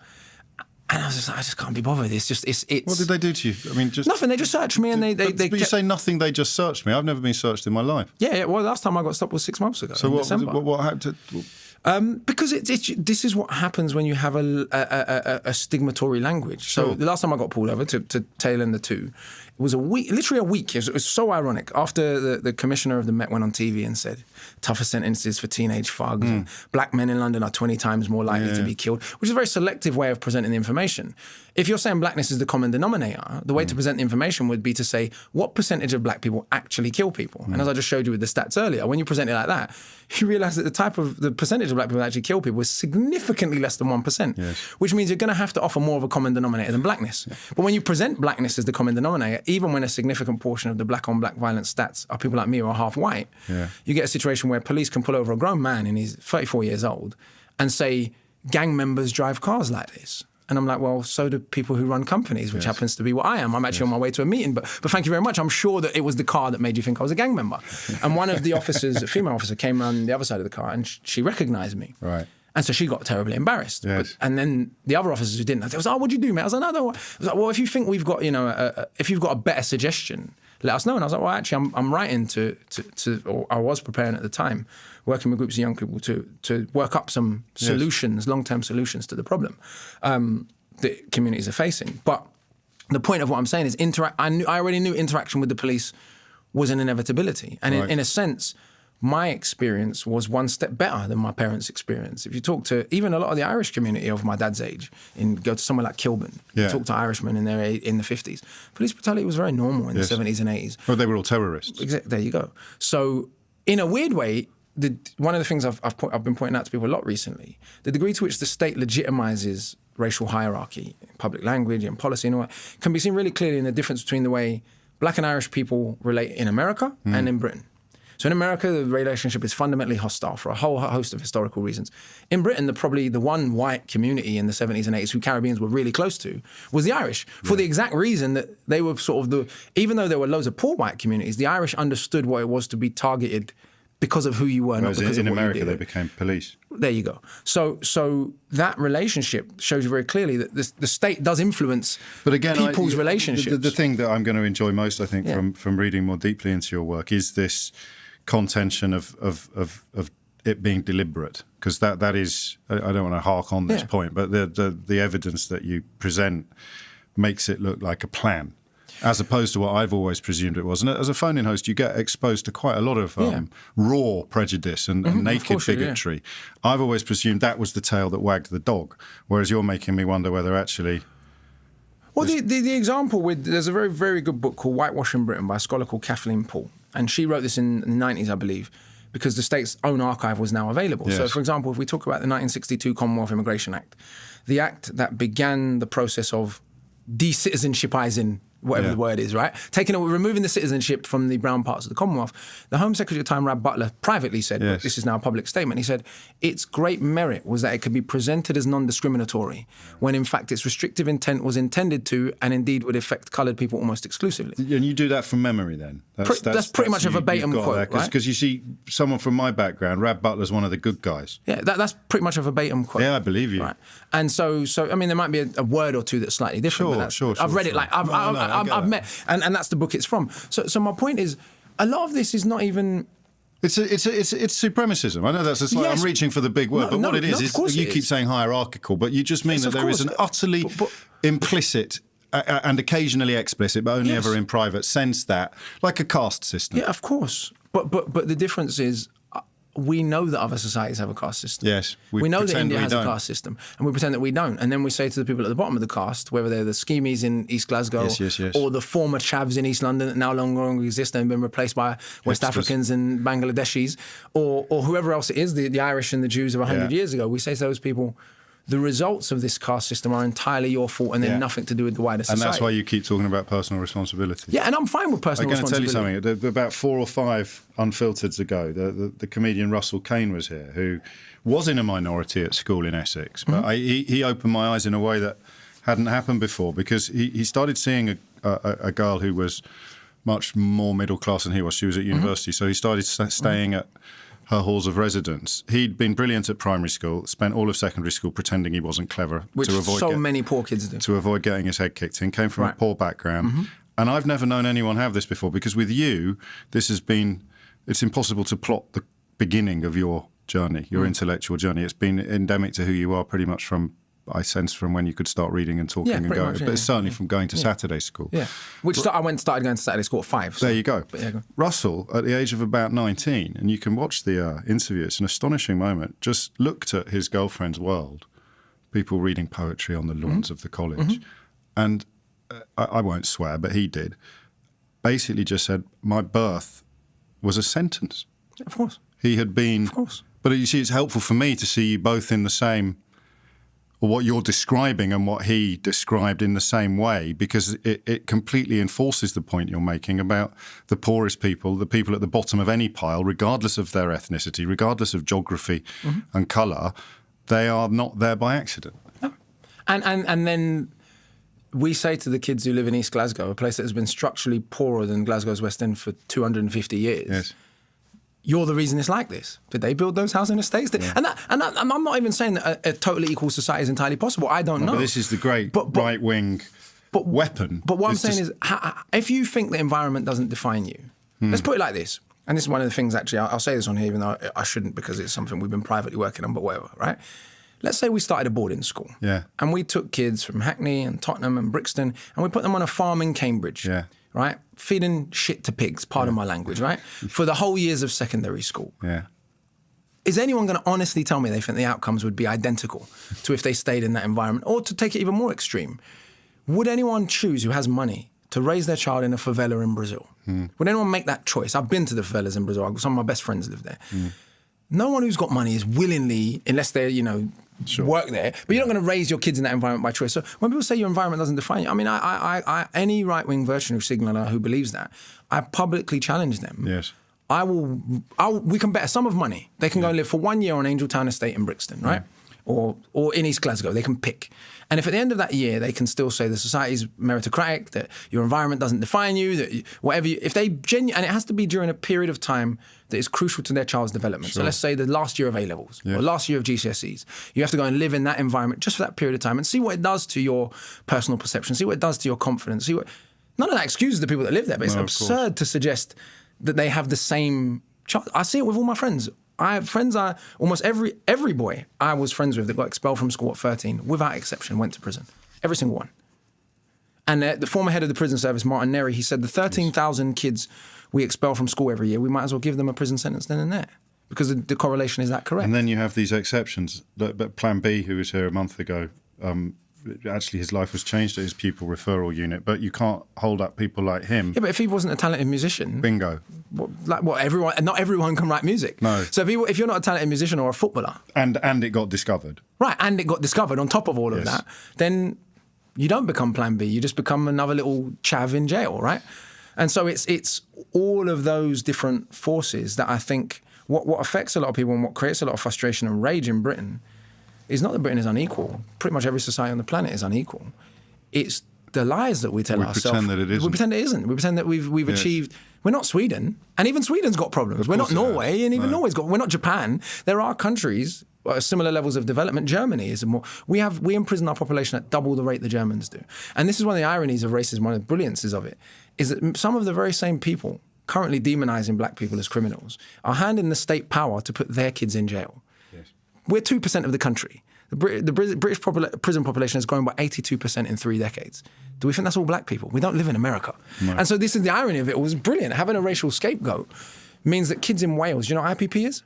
And I was just like, I just can't be bothered. It's What did they do to you? I mean, just nothing. They just searched me and But you say nothing. They just searched me. I've never been searched in my life. Yeah. Well, last time I got stopped was 6 months ago. So what happened? Because this is what happens when you have a stigmatory language. So the last time I got pulled over to tail in the two, it was literally a week. It was so ironic. After the commissioner of the Met went on TV and said, tougher sentences for teenage thugs, and black men in London are 20 times more likely to be killed, which is a very selective way of presenting the information. If you're saying blackness is the common denominator, the way to present the information would be to say, what percentage of black people actually kill people? And as I just showed you with the stats earlier, when you present it like that, you realise that the percentage of black people that actually kill people is significantly less than 1%, yes. which means you're going to have to offer more of a common denominator than blackness. Yeah. But when you present blackness as the common denominator, even when a significant portion of the black-on-black violence stats are people like me who are half white, you get a situation where police can pull over a grown man and he's 34 years old and say, gang members drive cars like this. And I'm like, well, so do people who run companies, which happens to be what I am. I'm actually on my way to a meeting, but thank you very much. I'm sure that it was the car that made you think I was a gang member. And one of the officers, a female officer, came around the other side of the car and she recognized me. Right. And so she got terribly embarrassed. Yes. And then the other officers who didn't, they was, oh, what'd you do, mate? I was like, no, I was like, well, if you think we've got, if you've got a better suggestion, let us know. And I was like, well, actually, I'm writing or I was preparing at the time, working with groups of young people to work up some solutions, long-term solutions to the problem that communities are facing. But the point of what I'm saying is I already knew interaction with the police was an inevitability. And in a sense, my experience was one step better than my parents' experience. If you talk to even a lot of the Irish community of my dad's age, and go to somewhere like Kilburn, talk to Irishmen in the 50s, police brutality was very normal in the 70s and 80s. Well, they were all terrorists. There you go. So in a weird way, one of the things I've been pointing out to people a lot recently, the degree to which the state legitimizes racial hierarchy in public language and policy and all that, can be seen really clearly in the difference between the way black and Irish people relate in America and in Britain. So in America, the relationship is fundamentally hostile for a whole host of historical reasons. In Britain, probably the one white community in the 70s and 80s who Caribbeans were really close to was the Irish, for the exact reason that they were sort of even though there were loads of poor white communities, the Irish understood what it was to be targeted because of who you were, not because of what America, you did. they became police. There you go. So that relationship shows you very clearly that the state does influence people's relationships. The thing that I'm going to enjoy most, I think, from reading more deeply into your work is this contention of it being deliberate, because that is, I don't want to hark on this point, but the evidence that you present makes it look like a plan, as opposed to what I've always presumed it was. And as a phone-in host, you get exposed to quite a lot of raw prejudice and naked bigotry. I've always presumed that was the tail that wagged the dog, whereas you're making me wonder whether actually... Well, the example there's a very, very good book called Whitewashing Britain by a scholar called Kathleen Paul. And she wrote this in the 90s, I believe, because the state's own archive was now available. Yes. So, for example, if we talk about the 1962 Commonwealth Immigration Act, the act that began the process of de-citizenshipizing, whatever the word is, right? Removing the citizenship from the brown parts of the Commonwealth. The Home Secretary at the time, Rab Butler, privately said, but this is now a public statement, he said, its great merit was that it could be presented as non-discriminatory, when in fact its restrictive intent was intended to, and indeed would affect coloured people almost exclusively. And you do that from memory then? That's pretty much a verbatim quote, right? Because you see, someone from my background, Rab Butler's one of the good guys. Yeah, that's pretty much a verbatim quote. Yeah, I believe you. Right. And so I mean, there might be a word or two that's slightly different. Sure. I've read it, like, I've met, and that's the book it's from. So my point is, a lot of this is not even... It's supremacism. I know that's I'm reaching for the big word, but what it is you keep saying hierarchical, but you just mean that there is an utterly implicit and occasionally explicit, but only ever in private sense, that like a caste system. Yeah, of course. But the difference is, we know that other societies have a caste system. Yes. We know that India has a caste system, and we pretend that we don't. And then we say to the people at the bottom of the caste, whether they're the schemies in East Glasgow or the former chavs in East London that now no longer exist and have been replaced by West Africans and Bangladeshis, or whoever else it is, the Irish and the Jews of 100 years ago, we say to those people, the results of this caste system are entirely your fault and they're nothing to do with the wider society. And that's why you keep talking about personal responsibility. Yeah, and I'm fine with personal responsibility. I'm going to tell you something. About 4 or 5 Unfiltereds ago, the comedian Russell Kane was here, who was in a minority at school in Essex. But he opened my eyes in a way that hadn't happened before, because he started seeing a girl who was much more middle class than he was. She was at university, so he started staying at her halls of residence. He'd been brilliant at primary school, spent all of secondary school pretending he wasn't clever. Which many poor kids do. To avoid getting his head kicked in, came from a poor background. And I've never known anyone have this before, because with you, it's impossible to plot the beginning of your journey, your intellectual journey. It's been endemic to who you are pretty much from, I sense, from when you could start reading and talking and going. But it's certainly from going to Saturday school. Yeah, I started going to Saturday school at 5. So. There you go. Go. Russell, at the age of about 19, and you can watch the interview, it's an astonishing moment, just looked at his girlfriend's world, people reading poetry on the lawns of the college, and I won't swear, but he did, basically just said, my birth was a sentence. Of course. He had been But you see, it's helpful for me to see you both in the same, or what you're describing and what he described in the same way, because it completely enforces the point you're making about the poorest people, the people at the bottom of any pile, regardless of their ethnicity, regardless of geography and colour, they are not there by accident. No. And then we say to the kids who live in East Glasgow, a place that has been structurally poorer than Glasgow's West End for 250 years, yes. You're the reason it's like this. Did they build those housing estates? Yeah. And I'm not even saying that a totally equal society is entirely possible. I don't know. But this is the great right-wing weapon. But what I'm saying is, if you think the environment doesn't define you, let's put it like this. And this is one of the things, actually, I'll say this on here, even though I shouldn't, because it's something we've been privately working on, but whatever, right? Let's say we started a boarding school. Yeah. And we took kids from Hackney and Tottenham and Brixton, and we put them on a farm in Cambridge. Yeah. Right? Feeding shit to pigs, pardon my language, right? For the whole years of secondary school. Yeah. Is anyone going to honestly tell me they think the outcomes would be identical to if they stayed in that environment? Or to take it even more extreme, would anyone choose who has money to raise their child in a favela in Brazil? Would anyone make that choice? I've been to the favelas in Brazil. Some of my best friends live there. No one who's got money is willingly, unless they're, work there, but you're not going to raise your kids in that environment by choice. So when people say your environment doesn't define you, I mean, I any right-wing version of signaler who believes that, I publicly challenge them. Yes. We can bet a sum of money. They can go and live for 1 year on Angel Town Estate in Brixton, right? Or in East Glasgow. They can pick. And if at the end of that year they can still say the society's meritocratic, that your environment doesn't define you, that whatever you, if they and it has to be during a period of time that is crucial to their child's development. Sure. So let's say the last year of A-levels or last year of GCSEs. You have to go and live in that environment just for that period of time and see what it does to your personal perception, see what it does to your confidence, none of that excuses the people that live there, but it's absurd to suggest that they have the same child. I see it with all my friends. I have friends, almost every boy I was friends with that got expelled from school at 13, without exception, went to prison. Every single one. And the former head of the prison service, Martin Neri, he said the 13,000 kids we expel from school every year, we might as well give them a prison sentence then and there. Because the correlation is that correct. And then you have these exceptions. But Plan B, who was here a month ago, actually his life was changed at his pupil referral unit, but you can't hold up people like him. Yeah, but if he wasn't a talented musician... Bingo. Not everyone can write music. No. So if you're not a talented musician or a footballer... And it got discovered. Right, and it got discovered on top of all of that, then you don't become Plan B, you just become another little chav in jail, right? And so it's all of those different forces that I think what affects a lot of people and what creates a lot of frustration and rage in Britain is not that Britain is unequal. Pretty much every society on the planet is unequal. It's the lies that we tell ourselves. We pretend that it isn't. We pretend it isn't. We pretend that we've achieved... We're not Sweden, and even Sweden's got problems. We're not Norway, and even Norway's got... We're not Japan. There are countries... similar levels of development. Germany is more. We imprison our population at double the rate the Germans do. And this is one of the ironies of racism, one of the brilliances of it, is that some of the very same people currently demonising black people as criminals are handing the state power to put their kids in jail. Yes. We're 2% of the country. The British prison population has grown by 82% in 3 decades. Do we think that's all black people? We don't live in America. No. And so this is the irony of it. It was brilliant. Having a racial scapegoat means that kids in Wales, you know what IPP is?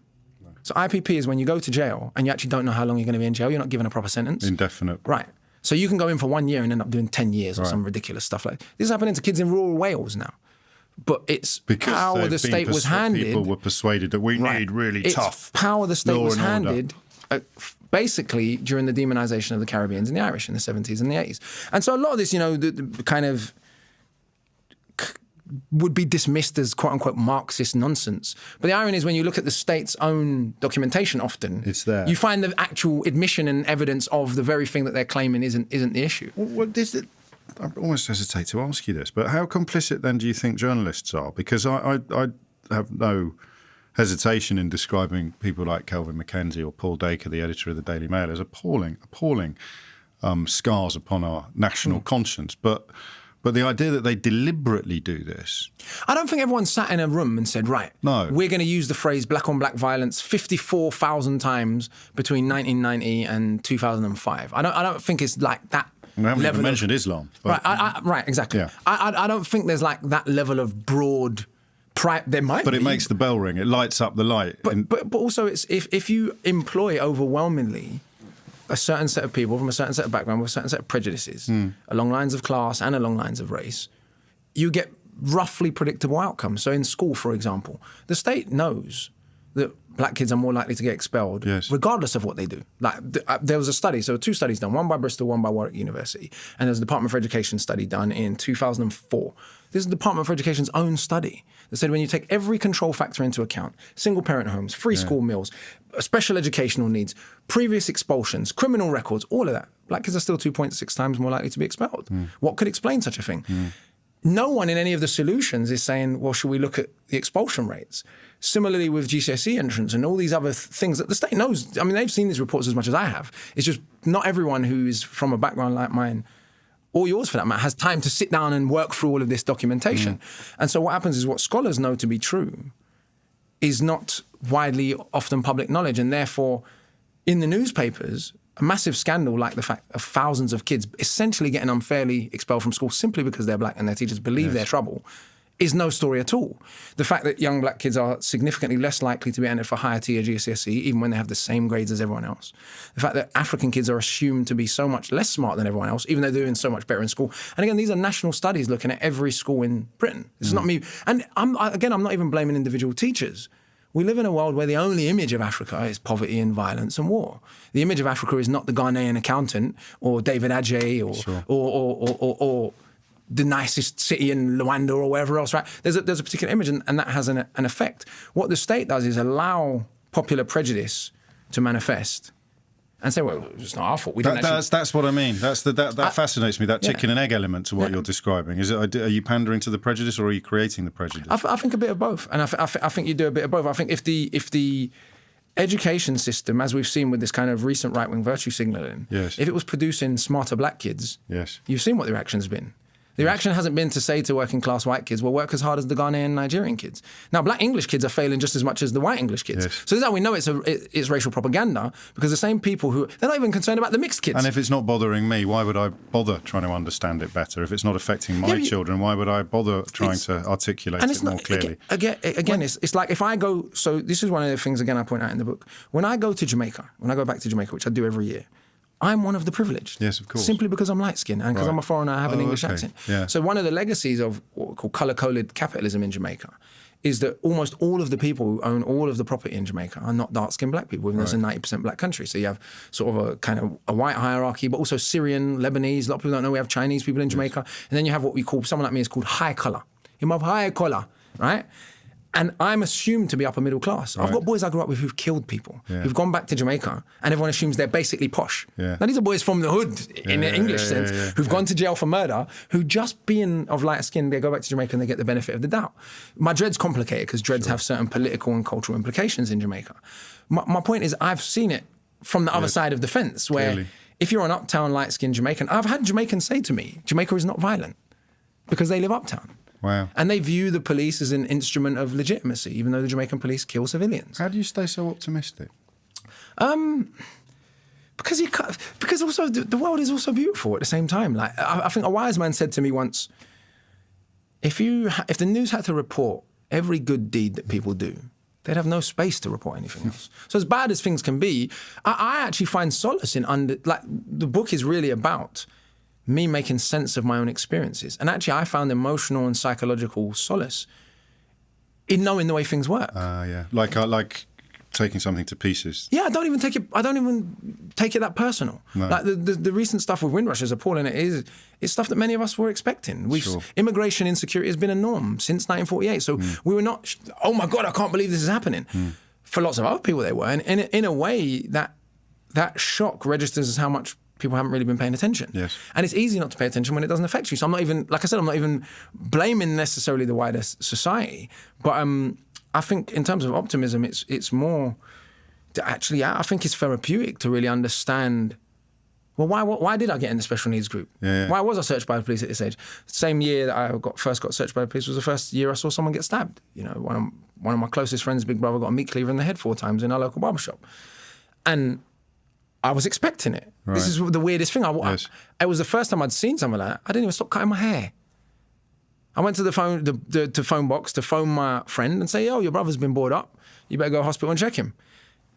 So IPP is when you go to jail and you actually don't know how long you're going to be in jail. You're not given a proper sentence. Indefinite. Right. So you can go in for 1 year and end up doing 10 years or some ridiculous stuff like that. This is happening to kids in rural Wales now. But it's because power the state was handed. People were persuaded that we need really tough power the state was handed basically during the demonisation of the Caribbeans and the Irish in the 70s and the 80s. And so a lot of this, the kind of would be dismissed as quote-unquote Marxist nonsense. But the irony is when you look at the state's own documentation often, it's there. You find the actual admission and evidence of the very thing that they're claiming isn't the issue. I almost hesitate to ask you this, but how complicit then do you think journalists are? Because I have no hesitation in describing people like Kelvin Mackenzie or Paul Dacre, the editor of the Daily Mail, as appalling scars upon our national conscience. But the idea that they deliberately do this... I don't think everyone sat in a room and said, right, we're going to use the phrase black-on-black violence 54,000 times between 1990 and 2005. I don't think it's like that. We haven't even mentioned Islam. But... Right, exactly. Yeah. I don't think there's like that level of broad... There might be. But it makes the bell ring. It lights up the light. But also, it's if you employ overwhelmingly a certain set of people from a certain set of background with a certain set of prejudices along lines of class and along lines of race, you get roughly predictable outcomes. So in school, for example, the state knows that black kids are more likely to get expelled, regardless of what they do. Like there was a study, so 2 studies done, one by Bristol, one by Warwick University, and there's a Department for Education study done in 2004. This is the Department for Education's own study that said when you take every control factor into account, single parent homes, free school meals, special educational needs, previous expulsions, criminal records, all of that, black kids are still 2.6 times more likely to be expelled. What could explain such a thing? No one in any of the solutions is saying, well, should we look at the expulsion rates? Similarly with GCSE entrance and all these other things that the state knows. I mean, they've seen these reports as much as I have. It's just not everyone who is from a background like mine, or yours for that matter, has time to sit down and work through all of this documentation. And so what happens is what scholars know to be true is not widely often public knowledge. And therefore, in the newspapers, a massive scandal like the fact of thousands of kids essentially getting unfairly expelled from school simply because they're black and their teachers believe they're trouble is no story at all. The fact that young black kids are significantly less likely to be entered for higher tier GCSE, even when they have the same grades as everyone else. The fact that African kids are assumed to be so much less smart than everyone else, even though they're doing so much better in school. And again, these are national studies looking at every school in Britain. This is not me. And I'm not even blaming individual teachers. We live in a world where the only image of Africa is poverty and violence and war. The image of Africa is not the Ghanaian accountant or David Adjaye or the nicest city in Luanda or wherever else, right? There's a particular image and that has an effect. What the state does is allow popular prejudice to manifest and say, well, it's not our fault. That's what I mean. That fascinates me, that chicken and egg element to what you're describing. Are you pandering to the prejudice or are you creating the prejudice? I think a bit of both. And I think you do a bit of both. I think if the education system, as we've seen with this kind of recent right-wing virtue signalling, if it was producing smarter black kids, you've seen what the reaction's been. The reaction hasn't been to say to working class white kids, well, work as hard as the Ghanaian and Nigerian kids. Now, black English kids are failing just as much as the white English kids. So this is how we know it's racial propaganda, because the same people they're not even concerned about the mixed kids. And if it's not bothering me, why would I bother trying to understand it better? If it's not affecting my children, why would I bother trying to articulate it more clearly? Again, it's like if I go, so this is one of the things, again, I point out in the book. When I go to Jamaica, when I go back to Jamaica, which I do every year, I'm one of the privileged. Yes, of course. Simply because I'm light-skinned and because I'm a foreigner, I have an English accent. So one of the legacies of what we call colour-coded capitalism in Jamaica is that almost all of the people who own all of the property in Jamaica are not dark-skinned black people, even though it's a 90% black country. So you have sort of a kind of a white hierarchy, but also Syrian, Lebanese. A lot of people don't know we have Chinese people in Jamaica. And then you have what we call, someone like me is called high colour. You have high colour, right? And I'm assumed to be upper middle class. I've got boys I grew up with who've killed people, who've gone back to Jamaica, and everyone assumes they're basically posh. Now, these are boys from the hood, in the English sense, who've gone to jail for murder, who just being of lighter skin, they go back to Jamaica and they get the benefit of the doubt. My dread's complicated because dreads have certain political and cultural implications in Jamaica. My point is I've seen it from the other side of the fence, where if you're an uptown light-skinned Jamaican, I've had Jamaicans say to me, Jamaica is not violent because they live uptown. Wow. And they view the police as an instrument of legitimacy, even though the Jamaican police kill civilians. How do you stay so optimistic? Because also the world is also beautiful at the same time. Like I think a wise man said to me once, if the news had to report every good deed that people do, they'd have no space to report anything else. So as bad as things can be, I actually find solace in the book is really about me making sense of my own experiences. And actually, I found emotional and psychological solace in knowing the way things work. Like taking something to pieces. Yeah, I don't even take it that personal. No. Like the recent stuff with Windrush is appalling. It's stuff that many of us were expecting. Immigration insecurity has been a norm since 1948. So we were not, oh my God, I can't believe this is happening. For lots of other people, they were. And in a way, that shock registers as how much people haven't really been paying attention. And it's easy not to pay attention when it doesn't affect you. So I'm not even, like I said, I'm not even blaming necessarily the wider society. But I think in terms of optimism, it's more to actually, I think it's therapeutic to really understand, well, why did I get in the special needs group? Why was I searched by the police at this age? Same year that I first got searched by the police was the first year I saw someone get stabbed. You know, one of my closest friends' big brother got a meat cleaver in the head 4 times in our local barbershop. And I was expecting it. Right. This is the weirdest thing. It was the first time I'd seen something like that. I didn't even stop cutting my hair. I went to the phone box to phone my friend and say, "Oh, your brother's been boarded up. You better go to hospital and check him."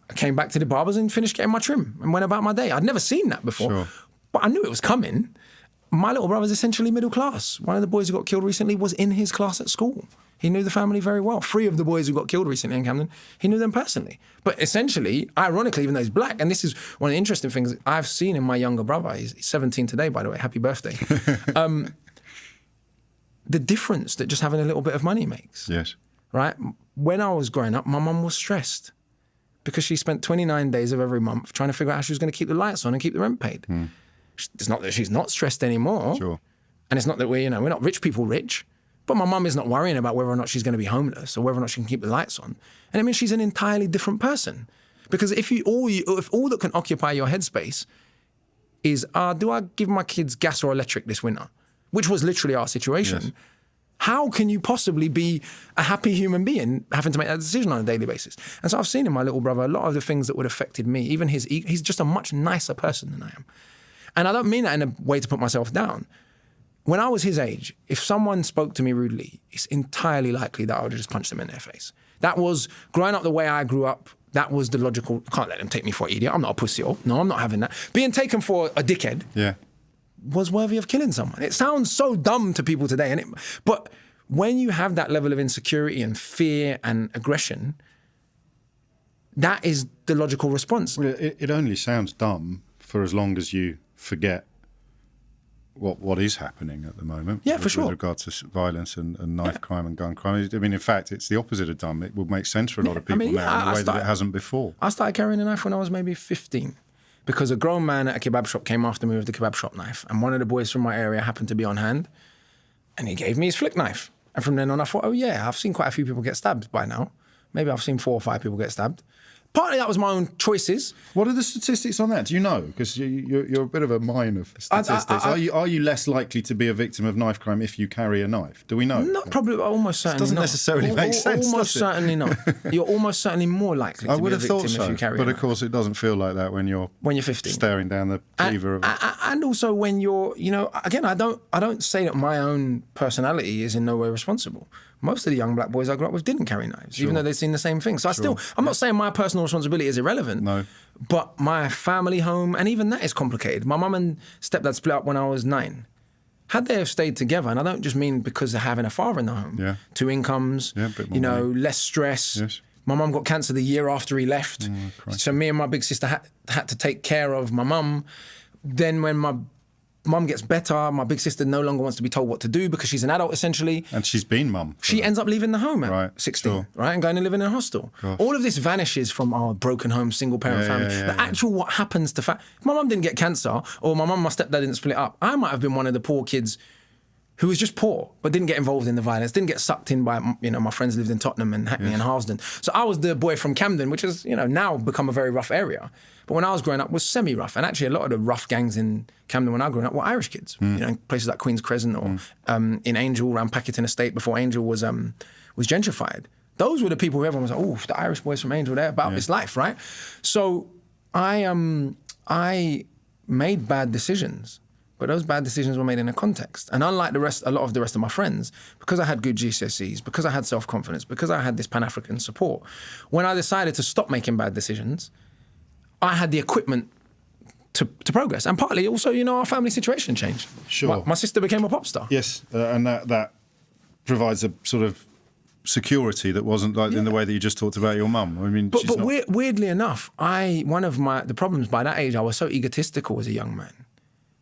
I came back to the barbers and finished getting my trim and went about my day. I'd never seen that before, but I knew it was coming. my little brother's essentially middle class. One of the boys who got killed recently was in his class at school. He knew the family very well. 3 of the boys who got killed recently in Camden, he knew them personally. But essentially, ironically, even though he's black, and this is one of the interesting things I've seen in my younger brother, he's 17 today, by the way, happy birthday, the difference that just having a little bit of money makes. Yes. Right? When I was growing up, my mum was stressed because she spent 29 days of every month trying to figure out how she was going to keep the lights on and keep the rent paid. It's not that she's not stressed anymore. Sure. And it's not that we're not rich people rich, but my mum is not worrying about whether or not she's going to be homeless or whether or not she can keep the lights on. And it means she's an entirely different person. Because if all that can occupy your headspace is, do I give my kids gas or electric this winter? Which was literally our situation. Yes. How can you possibly be a happy human being having to make that decision on a daily basis? And so I've seen in my little brother a lot of the things that would have affected me, even he's just a much nicer person than I am. And I don't mean that in a way to put myself down. When I was his age, if someone spoke to me rudely, it's entirely likely that I would have just punched them in their face. That was, growing up the way I grew up, that was the logical, I can't let them take me for an idiot. I'm not a pussy. No, I'm not having that. Being taken for a dickhead was worthy of killing someone. It sounds so dumb to people today, but when you have that level of insecurity and fear and aggression, that is the logical response. Well, it only sounds dumb for as long as you forget what is happening at the moment. Yeah, for sure. With regard to violence and knife crime and gun crime. I mean, in fact, it's the opposite of dumb. It would make sense for a lot of people now in a way that it hasn't before. I started carrying a knife when I was maybe 15 because a grown man at a kebab shop came after me with the kebab shop knife, and one of the boys from my area happened to be on hand, and he gave me his flick knife. And from then on, I thought, oh yeah, I've seen quite a few people get stabbed by now. Maybe I've seen 4 or 5 people get stabbed. Partly that was my own choices. What are the statistics on that? Do you know? Because you're a bit of a mine of statistics. Are you less likely to be a victim of knife crime if you carry a knife? Do we know? No, probably, almost certainly not. Doesn't necessarily make sense, Almost certainly not. You're almost certainly more likely to be a victim if you carry a knife. But of course, it doesn't feel like that when you're 15, staring down the cleaver of it. And also when you're, again, I don't say that my own personality is in no way responsible. Most of the young black boys I grew up with didn't carry knives, even though they'd seen the same thing. So I'm not saying my personal responsibility is irrelevant. No. But my family home, and even that is complicated. My mum and stepdad split up when I was 9. Had they have stayed together, and I don't just mean because of having a father in the home. 2 incomes, a bit more money. less stress. Yes. My mum got cancer the year after he left. So me and my big sister had to take care of my mum. Then when my mum gets better, my big sister no longer wants to be told what to do because she's an adult essentially. And she's been mum. She ends up leaving the home at 16, right? And going to live in a hostel. Gosh. All of this vanishes from our broken home, single parent family. Actual what happens to if my mum didn't get cancer or my mum and my stepdad didn't split up, I might have been one of the poor kids who was just poor, but didn't get involved in the violence, didn't get sucked in by, my friends lived in Tottenham and Hackney and Harlesden. So I was the boy from Camden, which has, now become a very rough area. But when I was growing up, was semi-rough. And actually a lot of the rough gangs in Camden when I grew up were Irish kids. In places like Queen's Crescent or in Angel, around Packington Estate before Angel was gentrified. Those were the people who everyone was like, oh, the Irish boys from Angel, they're about this life, right? So I made bad decisions. But those bad decisions were made in a context. And unlike a lot of the rest of my friends, because I had good GCSEs, because I had self-confidence, because I had this Pan-African support, when I decided to stop making bad decisions, I had the equipment to progress. And partly also, our family situation changed. Sure. My sister became a pop star. Yes, and that provides a sort of security that wasn't like in the way that you just talked about your mum. I mean, but weirdly enough, one of the problems by that age, I was so egotistical as a young man.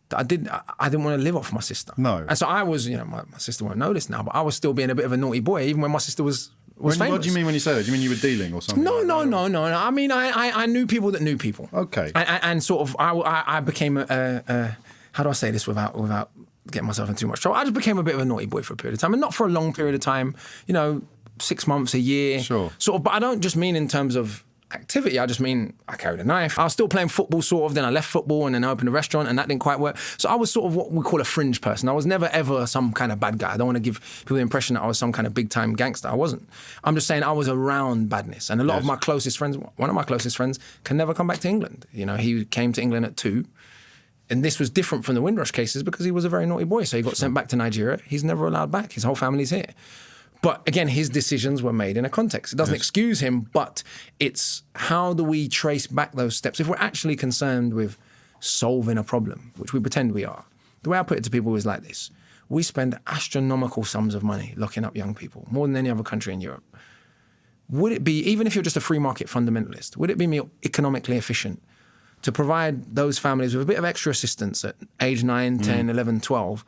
I didn't want to live off my sister. No. And so I was, my sister won't know this now, but I was still being a bit of a naughty boy, even when my sister was famous. What do you mean when you say that? Do you mean you were dealing or something? No. I mean, I knew people that knew people. Okay. And sort of, I became how do I say this without getting myself into too much trouble? I just became a bit of a naughty boy for a period of time, and not for a long period of time, 6 months, a year. Sure. Sort of, but I don't just mean in terms of activity, I just mean I carried a knife. I was still playing football sort of, then I left football and then I opened a restaurant and that didn't quite work. So I was sort of what we call a fringe person. I was never ever some kind of bad guy. I don't want to give people the impression that I was some kind of big time gangster. I wasn't. I'm just saying I was around badness. And a lot of my closest friends, one of my closest friends can never come back to England. He came to England at 2. And this was different from the Windrush cases because he was a very naughty boy. So he got sent back to Nigeria. He's never allowed back. His whole family's here. But again, his decisions were made in a context. It doesn't excuse him, but it's how do we trace back those steps? If we're actually concerned with solving a problem, which we pretend we are, The way I put it to people is like this. We spend astronomical sums of money locking up young people, more than any other country in Europe. Would it be, even if you're just a free market fundamentalist, would it be more economically efficient to provide those families with a bit of extra assistance at age 9, 10, 11, 12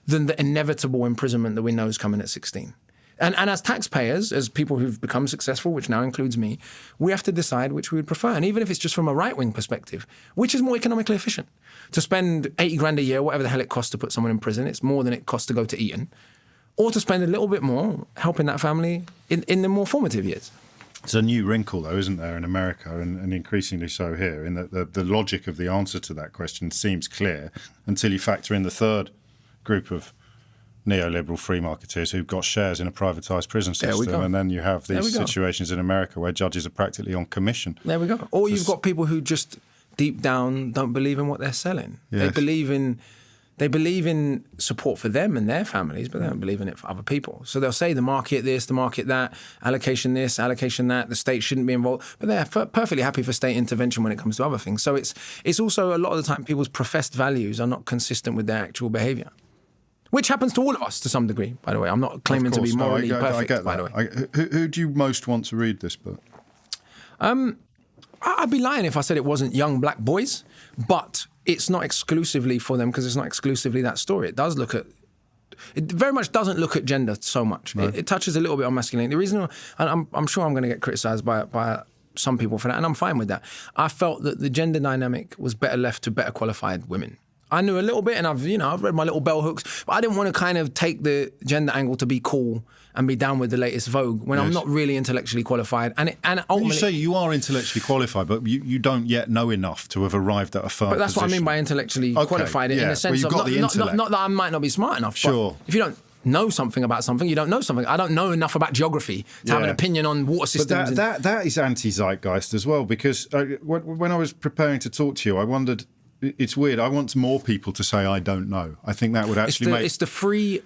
than the inevitable imprisonment that we know is coming at 16? And as taxpayers, as people who've become successful, which now includes me, we have to decide which we would prefer. And even if it's just from a right-wing perspective, which is more economically efficient? To spend 80 grand a year, whatever the hell it costs to put someone in prison, it's more than it costs to go to Eton. Or to spend a little bit more helping that family in the more formative years. It's a new wrinkle, though, isn't there, in America, and increasingly so here, in that the logic of the answer to that question seems clear until you factor in the third group of neoliberal free marketeers who've got shares in a privatised prison system, and then you have these situations in America where judges are practically on commission. There we go. Or you've got people who just deep down don't believe in what they're selling. Yes. They believe in support for them and their families, but they don't believe in it for other people. So they'll say the market this, the market that, allocation this, allocation that, the state shouldn't be involved, but they're perfectly happy for state intervention when it comes to other things. So it's also a lot of the time people's professed values are not consistent with their actual behaviour. Which happens to all of us to some degree, by the way. I'm not claiming to be morally perfect, I get that. By the way. Who do you most want to read this book? I'd be lying if I said it wasn't young black boys, but it's not exclusively for them because it's not exclusively that story. It very much doesn't look at gender so much. Right. It touches a little bit on masculinity. The reason, and I'm sure I'm going to get criticised by some people for that, and I'm fine with that. I felt that the gender dynamic was better left to better qualified women. I knew a little bit, and I've read my little bell hooks, but I didn't want to kind of take the gender angle to be cool and be down with the latest Vogue when I'm not really intellectually qualified. And ultimately, you say you are intellectually qualified, but you don't yet know enough to have arrived at a firm But that's position. what I mean by intellectually qualified, in the sense of not that I might not be smart enough. Sure. But if you don't know something about something, you don't know something. I don't know enough about geography to have an opinion on water systems. But that is anti-zeitgeist as well, because when I was preparing to talk to you, I wondered. It's weird. I want more people to say I don't know. I think that would actually It's the free,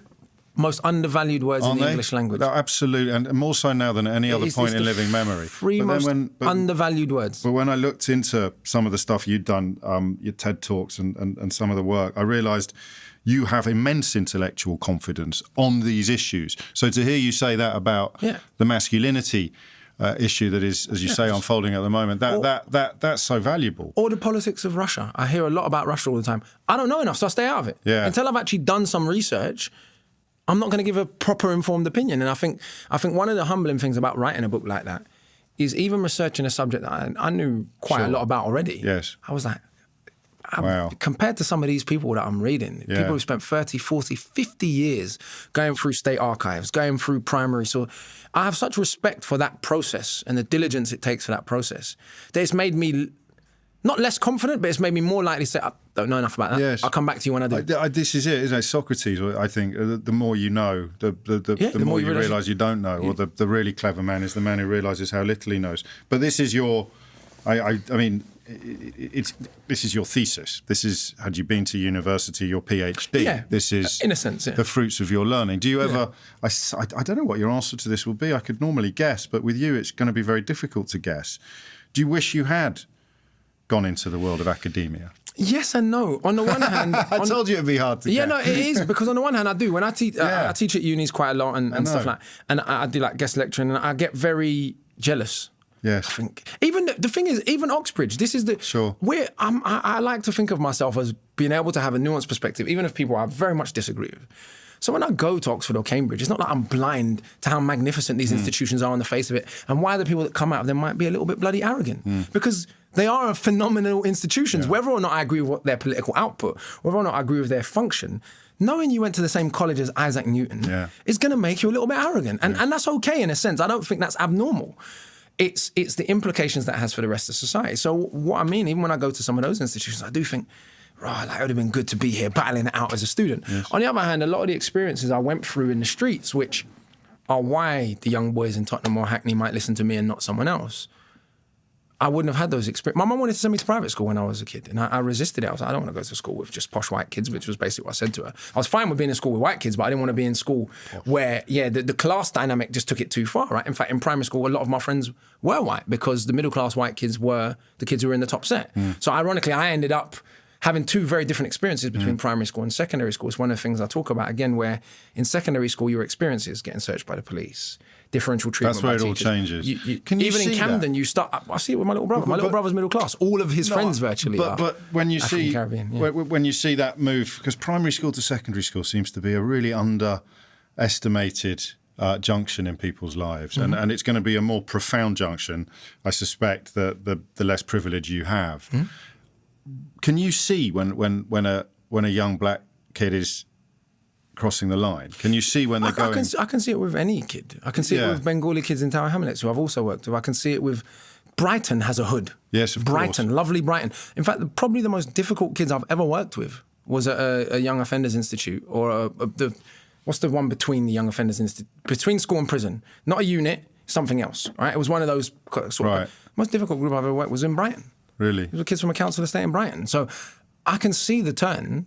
most undervalued words in the English language. No, absolutely, and more so now than any other point in living memory. Free, most undervalued words. But when I looked into some of the stuff you'd done, your TED Talks and some of the work, I realised you have immense intellectual confidence on these issues. So to hear you say that about the masculinity issue that is, as you say, unfolding at the moment. That's so valuable. Or the politics of Russia. I hear a lot about Russia all the time. I don't know enough, so I stay out of it. Yeah. Until I've actually done some research, I'm not going to give a proper informed opinion. And I think one of the humbling things about writing a book like that is even researching a subject that I knew quite a lot about already. Yes. I was like, wow. Compared to some of these people that I'm reading, people who've spent 30, 40, 50 years going through state archives, going through primary source, I have such respect for that process and the diligence it takes for that process that it's made me not less confident, but it's made me more likely to say, I don't know enough about that. Yes. I'll come back to you when I do. This is it, isn't it? Socrates, I think, the more you know, the more you realise you don't know, or the really clever man is the man who realises how little he knows. But this is your, I mean, this is your thesis. This is, had you been to university, your PhD. Yeah, this is, in a sense, the fruits of your learning. Do you ever, I don't know what your answer to this will be. I could normally guess, but with you it's going to be very difficult to guess. Do you wish you had gone into the world of academia? Yes and no. On the one hand... I told you it'd be hard to get. Yeah, no, it is, because on the one hand I do. When I teach, I teach at unis quite a lot and stuff like that. And I do like guest lecturing, and I get very jealous. Yes. I think even the thing is, even Oxbridge, this is the I like to think of myself as being able to have a nuanced perspective, even if people I very much disagree with. So when I go to Oxford or Cambridge, it's not like I'm blind to how magnificent these institutions are on the face of it, and why the people that come out of them might be a little bit bloody arrogant, because they are phenomenal institutions. Whether or not I agree with their political output, whether or not I agree with their function, knowing you went to the same college as Isaac Newton is going to make you a little bit arrogant, and that's okay in a sense. I don't think that's abnormal. It's the implications that has for the rest of society. So what I mean, even when I go to some of those institutions, I do think, right, like, it would have been good to be here battling it out as a student. Yes. On the other hand, a lot of the experiences I went through in the streets, which are why the young boys in Tottenham or Hackney might listen to me and not someone else, I wouldn't have had those experiences. My mum wanted to send me to private school when I was a kid, and I resisted it. I was like, I don't want to go to school with just posh white kids, which was basically what I said to her. I was fine with being in school with white kids, but I didn't want to be in school where, the class dynamic just took it too far, right? In fact, in primary school, a lot of my friends were white because the middle-class white kids were the kids who were in the top set. So ironically, I ended up having two very different experiences between primary school and secondary school is one of the things I talk about, again, where in secondary school, your experience is getting searched by the police, differential treatment. That's where it all teachers. changes. Even in Camden, you start. I see it with my little brother. My little brother's middle class. All of his friends virtually are. But when you see Caribbean, when you see that move, because primary school to secondary school seems to be a really underestimated junction in people's lives, and it's going to be a more profound junction, I suspect, the less privilege you have. Can you see when a young black kid is crossing the line? Can you see when they're going? I can see it with any kid. I can see it with Bengali kids in Tower Hamlets, who I've also worked with. I can see it with Brighton has a hood. Yes, of Brighton, course. Lovely Brighton. In fact, probably the most difficult kids I've ever worked with was at a Young Offenders Institute, or what's the one between the Young Offenders Institute, between school and prison? Not a unit, something else. Right? It was one of those sort of most difficult group I've ever worked with was in Brighton. Really? It was kids from a council estate in Brighton. So I can see the turn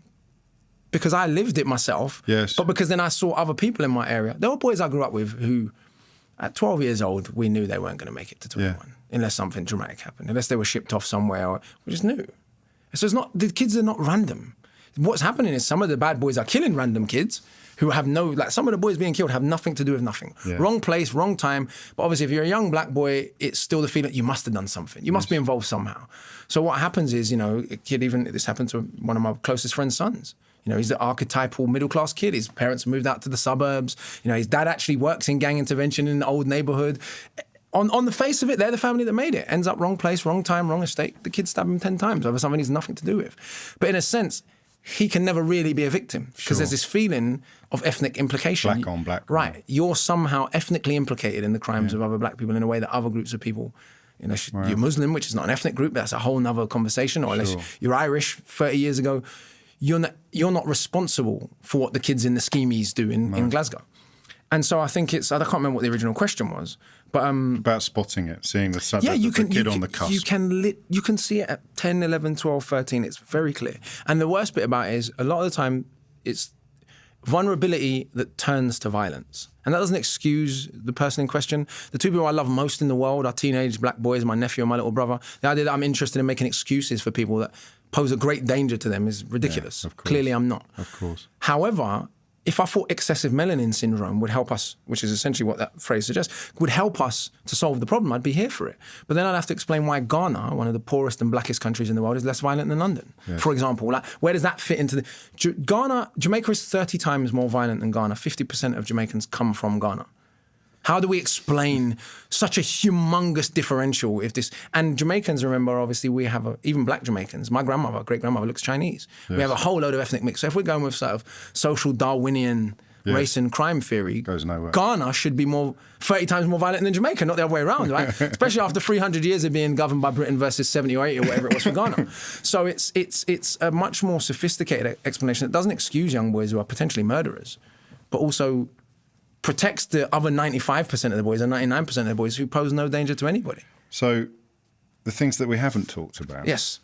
because I lived it myself. Yes. But because then I saw other people in my area. There were boys I grew up with who, at 12 years old, we knew they weren't going to make it to 21 unless something dramatic happened, unless they were shipped off somewhere. We just knew. So it's not, the kids are not random. What's happening is some of the bad boys are killing random kids who have some of the boys being killed have nothing to do with nothing. Yeah. Wrong place, wrong time. But obviously, if you're a young black boy, it's still the feeling you must have done something. You must be involved somehow. So what happens is, a kid, this happened to one of my closest friend's sons. He's the archetypal middle-class kid. His parents moved out to the suburbs. His dad actually works in gang intervention in the old neighborhood. On the face of it, they're the family that made it. Ends up wrong place, wrong time, wrong estate. The kid stabbed him 10 times over something he's nothing to do with. But in a sense, he can never really be a victim because there's this feeling of ethnic implication. Black on black. Right. You're somehow ethnically implicated in the crimes of other black people in a way that other groups of people, you're Muslim, which is not an ethnic group, that's a whole nother conversation, or unless you're Irish 30 years ago, you're not responsible for what the kids in the schemies do in Glasgow. And so I think I can't remember what the original question was, but about spotting it, seeing the kid on the cusp. You can see it at 10, 11, 12, 13. It's very clear. And the worst bit about it is a lot of the time it's vulnerability that turns to violence. And that doesn't excuse the person in question. The two people I love most in the world are teenage black boys, my nephew and my little brother. The idea that I'm interested in making excuses for people that pose a great danger to them is ridiculous. Yeah, of course. Clearly I'm not. Of course. However, if I thought excessive melanin syndrome would help us, which is essentially what that phrase suggests, would help us to solve the problem, I'd be here for it. But then I'd have to explain why Ghana, one of the poorest and blackest countries in the world, is less violent than London. Yes. For example, where does that fit into Jamaica is 30 times more violent than Ghana. 50% of Jamaicans come from Ghana. How do we explain such a humongous differential and Jamaicans, remember, obviously we have even black Jamaicans. My great-grandmother looks Chinese. Yes. We have a whole load of ethnic mix. So if we're going with sort of social Darwinian race and crime theory, goes nowhere. Ghana should be 30 times more violent than Jamaica, not the other way around, right? Especially after 300 years of being governed by Britain versus 70 or 80 or whatever it was for Ghana. So it's a much more sophisticated explanation that doesn't excuse young boys who are potentially murderers, but also protects the other 95% of the boys and 99% of the boys who pose no danger to anybody. So the things that we haven't talked about. Yes.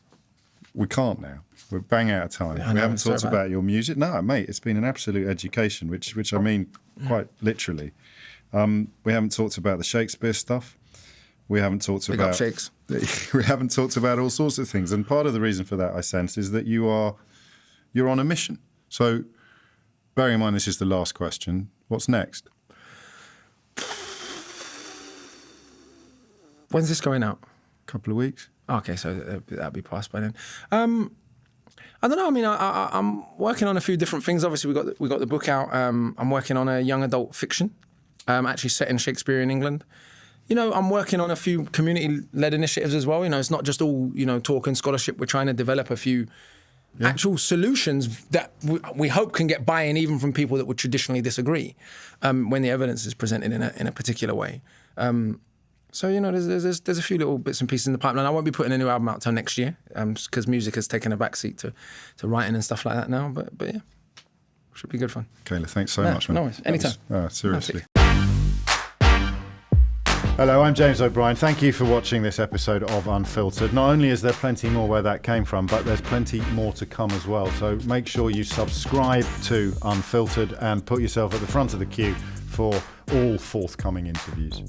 We can't now. We're bang out of time. We haven't talked about your music. No, mate, it's been an absolute education, which I mean quite literally. We haven't talked about the Shakespeare stuff. We haven't talked about Shakes. We haven't talked about all sorts of things. And part of the reason for that, I sense, is that you're on a mission. So bearing in mind this is the last question, what's next? When's this going out? A couple of weeks. Okay, so that'll be past by then. I don't know. I mean, I'm working on a few different things. Obviously, we got the book out. I'm working on a young adult fiction, actually set in Shakespeare in England. I'm working on a few community-led initiatives as well. It's not just all talk and scholarship. We're trying to develop a few actual solutions that we hope can get buy-in even from people that would traditionally disagree when the evidence is presented in a particular way. So, there's a few little bits and pieces in the pipeline. I won't be putting a new album out till next year because music has taken a backseat to writing and stuff like that now. But yeah, should be good fun. Kayla, thanks so much, man. No worries. Anytime. Seriously. Hello, I'm James O'Brien. Thank you for watching this episode of Unfiltered. Not only is there plenty more where that came from, but there's plenty more to come as well. So make sure you subscribe to Unfiltered and put yourself at the front of the queue for all forthcoming interviews.